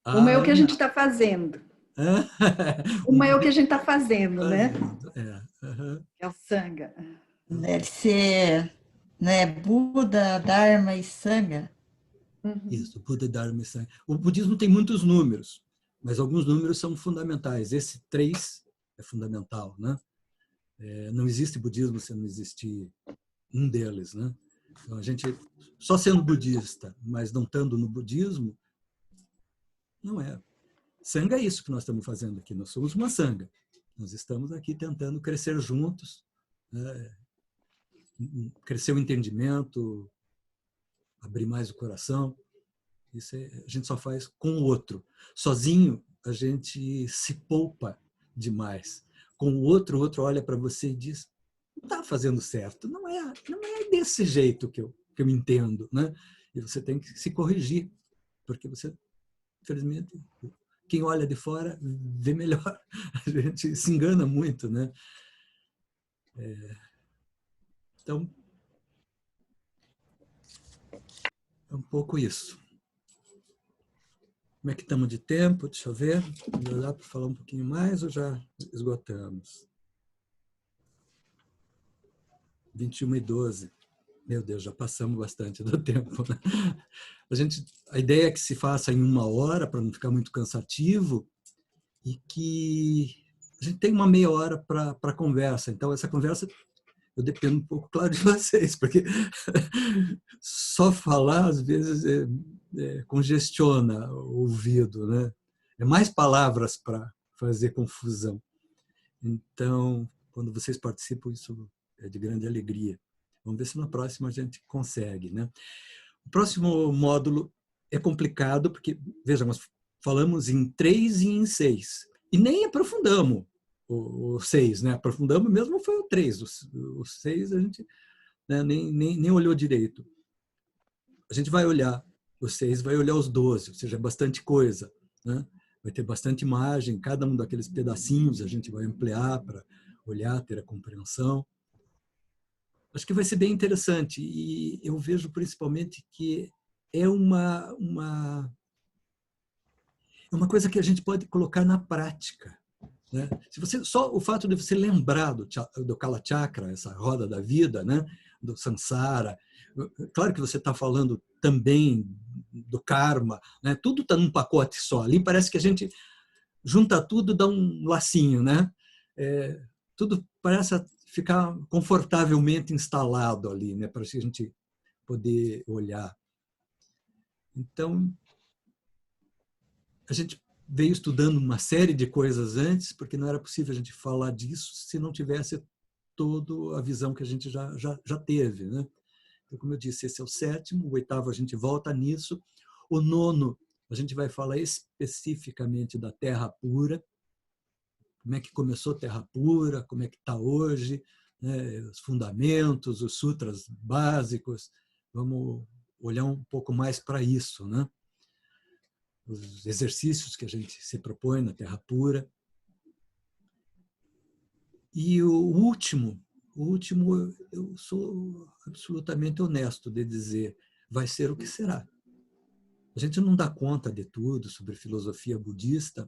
Uma é o que a gente está fazendo. Uma é o que a gente está fazendo, né? É o Sangha. Deve ser, né, Buda, Dharma e Sangha. Isso, Buda, Dharma e Sangha. O budismo tem muitos números, mas alguns números são fundamentais. Esse 3 é fundamental, né? Não existe budismo se não existir um deles, né? Então, a gente, só sendo budista, mas não estando no budismo, não é. Sangha é isso que nós estamos fazendo aqui. Nós somos uma Sangha. Nós estamos aqui tentando crescer juntos, né? Crescer o entendimento, abrir mais o coração. Isso a gente só faz com o outro. Sozinho, a gente se poupa demais. Com o outro olha para você e diz: não está fazendo certo, não é desse jeito que eu entendo, né? E você tem que se corrigir, porque você, infelizmente, quem olha de fora vê melhor. A gente se engana muito, né? Então, é um pouco isso. Como é que estamos de tempo? Deixa eu ver. Dá para falar um pouquinho mais ou já esgotamos? 21h12. Meu Deus, já passamos bastante do tempo, né? A ideia é que se faça em 1 hora, para não ficar muito cansativo. e que a gente tem uma meia hora para conversa. Então, essa conversa, eu dependo um pouco, claro, de vocês, porque só falar, às vezes, congestiona o ouvido, né? É mais palavras para fazer confusão. Então, quando vocês participam, isso é de grande alegria. Vamos ver se na próxima a gente consegue, né? O próximo módulo é complicado, porque, veja, nós falamos em 3 e em 6. E nem aprofundamos o 6, né? Aprofundamos mesmo foi o 3. O 6 a gente, né, nem olhou direito. A gente vai olhar o 6, vai olhar os 12, ou seja, é bastante coisa, né? Vai ter bastante imagem, cada um daqueles pedacinhos a gente vai ampliar para olhar, ter a compreensão. Acho que vai ser bem interessante e eu vejo principalmente que é uma coisa que a gente pode colocar na prática, né? Se você, só o fato de você lembrar do Kala Chakra, essa roda da vida, né? Do Samsara, claro que você está falando também do karma, né? Tudo está num pacote só. Ali parece que a gente junta tudo, dá um lacinho, né? Tudo parece ficar confortavelmente instalado ali, né? Para a gente poder olhar. Então, a gente veio estudando uma série de coisas antes, porque não era possível a gente falar disso se não tivesse toda a visão que a gente já teve, né? Então, como eu disse, esse é o 7º, o 8º a gente volta nisso, o 9º a gente vai falar especificamente da Terra Pura, como é que começou a Terra Pura, como é que está hoje, né? Os fundamentos, os sutras básicos, vamos olhar um pouco mais para isso, né? Os exercícios que a gente se propõe na Terra Pura. E o último, eu sou absolutamente honesto de dizer, vai ser o que será. A gente não dá conta de tudo sobre filosofia budista,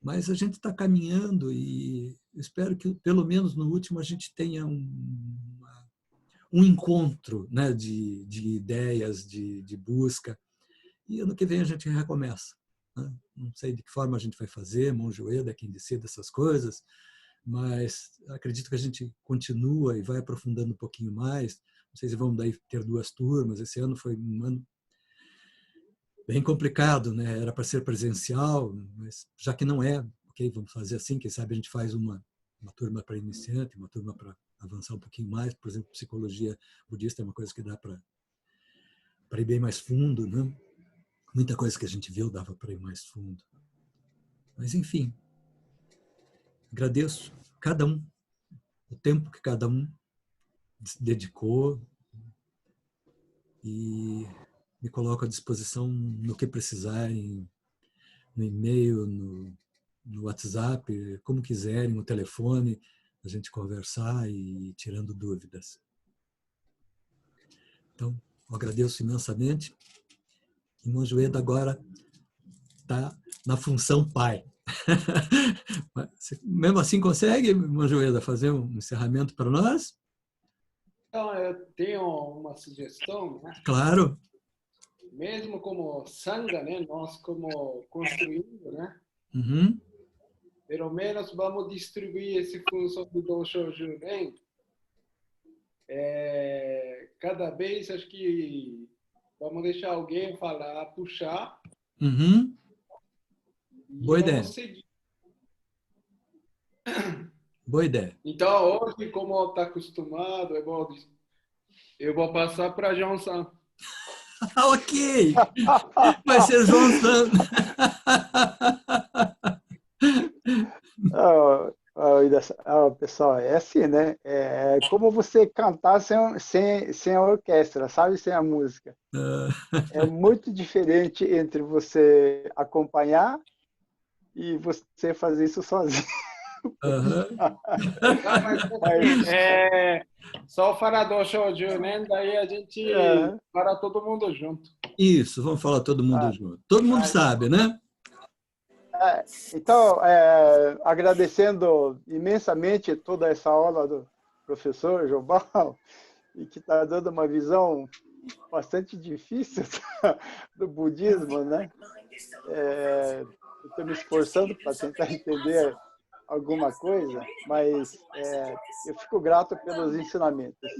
mas a gente está caminhando e espero que, pelo menos no último, a gente tenha um encontro, né, de ideias, de busca. E ano que vem a gente recomeça, né? Não sei de que forma a gente vai fazer, Monge Ueda é quem decide essas coisas, mas acredito que a gente continua e vai aprofundando um pouquinho mais. Não sei se vamos daí ter 2 turmas. Esse ano foi um ano bem complicado, né? Era para ser presencial, mas já que não é, ok, vamos fazer assim. Quem sabe a gente faz uma turma para iniciante, uma turma para avançar um pouquinho mais. Por exemplo, psicologia budista é uma coisa que dá para ir bem mais fundo, né? Muita coisa que a gente viu dava para ir mais fundo. Mas, enfim, agradeço cada um, o tempo que cada um dedicou e me coloco à disposição no que precisarem, no e-mail, no WhatsApp, como quiserem, no telefone, a gente conversar e tirando dúvidas. Então, eu agradeço imensamente. E Monge Ueda agora está na função pai. Mesmo assim, consegue, Monge Ueda, fazer um encerramento para nós? Então, eu tenho uma sugestão, né? Claro. Mesmo como Sangha, né? Nós como construindo, né? Uhum. Pelo menos vamos distribuir esse função do Dosho Junen. Cada vez, acho que vamos deixar alguém falar, puxar. Uhum. E boa ideia. Vamos seguir. Boa ideia. Então, hoje, como está acostumado, eu vou passar para João-san. Ok! Vai ser João San. Pessoal, é assim, né? É como você cantar sem a orquestra, sabe? Sem a música. É muito diferente entre você acompanhar e você fazer isso sozinho. Só falar do Shoujo, né? Daí a gente para todo mundo junto. Isso, vamos falar todo mundo junto. Todo mundo sabe, né? Então, agradecendo imensamente toda essa aula do professor Jobal, e que está dando uma visão bastante difícil do budismo, né? Eu estou me esforçando para tentar entender alguma coisa, mas eu fico grato pelos ensinamentos.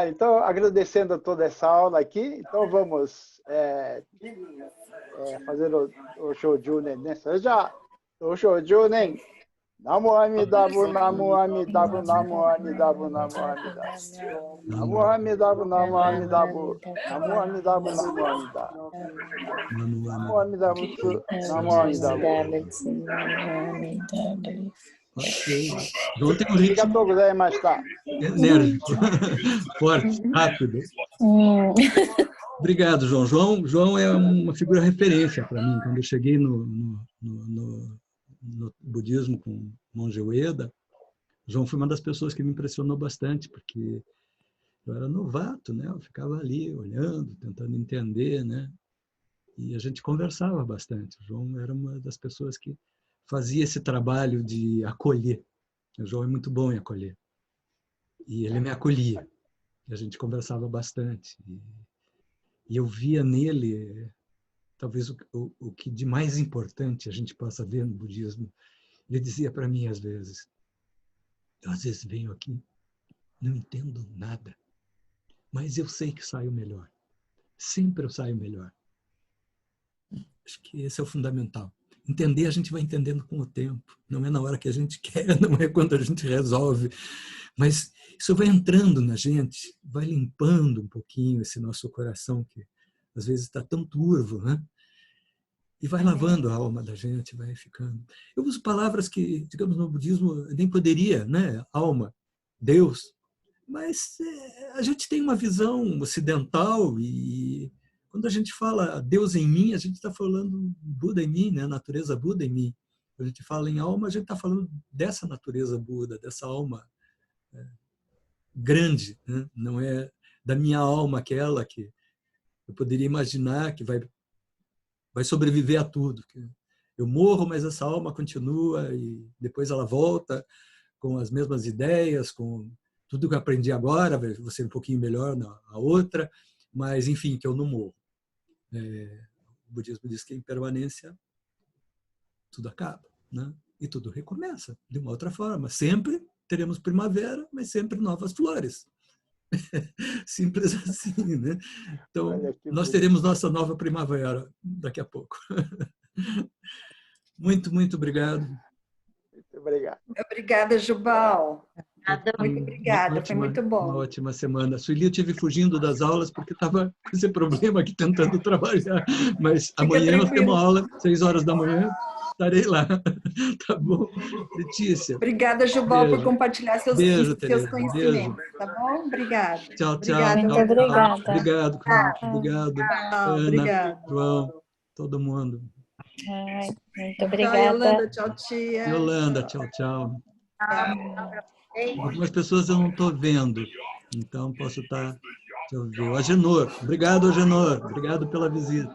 Então, agradecendo toda essa aula aqui, então vamos fazer o Shōjūnen, né? Seja o Shōjūnen. Namo Amidabu, Namo Amidabu, Namo Amidabu, Namo Amidabu. Namo Amidabu, Namo Amidabu. Namo Amidabu, Namo Amidabu. Namo Amidabu, Namo Amidabu. Ok. João tem um ritmo Arigatou gozaimashita. enérgico, forte, rápido. Obrigado, João. João é uma figura referência para mim. Quando eu cheguei no budismo com Monge Ueda, João foi uma das pessoas que me impressionou bastante, porque eu era novato, né? Eu ficava ali olhando, tentando entender, né? E a gente conversava bastante. O João era uma das pessoas que fazia esse trabalho de acolher. O João é muito bom em acolher. E ele me acolhia. E a gente conversava bastante. E eu via nele, talvez, o que de mais importante a gente possa ver no budismo. Ele dizia para mim, às vezes, eu às vezes venho aqui, não entendo nada, mas eu sei que saio melhor. Sempre eu saio melhor. Acho que esse é o fundamental. Entender, a gente vai entendendo com o tempo. Não é na hora que a gente quer, não é quando a gente resolve. Mas isso vai entrando na gente, vai limpando um pouquinho esse nosso coração, que às vezes está tão turvo, né? E vai lavando a alma da gente, vai ficando. Eu uso palavras que, digamos, no budismo nem poderia, né? Alma, Deus. Mas a gente tem uma visão ocidental e quando a gente fala Deus em mim, a gente está falando Buda em mim, né? A natureza Buda em mim. Quando a gente fala em alma, a gente está falando dessa natureza Buda, dessa alma grande, né? Não é da minha alma aquela que eu poderia imaginar que vai sobreviver a tudo. Eu morro, mas essa alma continua e depois ela volta com as mesmas ideias, com tudo que eu aprendi agora, vou ser um pouquinho melhor na outra, mas, enfim, que eu não morro. O budismo diz que em permanência tudo acaba, né? E tudo recomeça de uma outra forma. Sempre teremos primavera, mas sempre novas flores. Simples assim, né? Então, nós teremos nossa nova primavera daqui a pouco. Muito, muito obrigado. Muito obrigado. Obrigada, Jubal. Muito obrigada, Ótima, foi muito bom. Uma ótima semana. Sueli, eu estive fugindo das aulas porque estava com esse problema aqui tentando trabalhar, mas amanhã nós temos aula, 6 horas da manhã, estarei lá. Tá bom? Letícia. Obrigada, Jubal, por compartilhar seus conhecimentos. Beijo. Tá bom? Obrigada. Tchau, tchau. Obrigada. Muito obrigada. Obrigado, Cláudio. Obrigado, Ana, Obrigada. João, todo mundo. Ai, muito Tchau, obrigada. Yolanda. Tchau, tia. Yolanda, tchau, tchau. Algumas pessoas eu não estou vendo, então posso estar... Deixa eu ver. O Agenor. Obrigado, Agenor. Obrigado pela visita.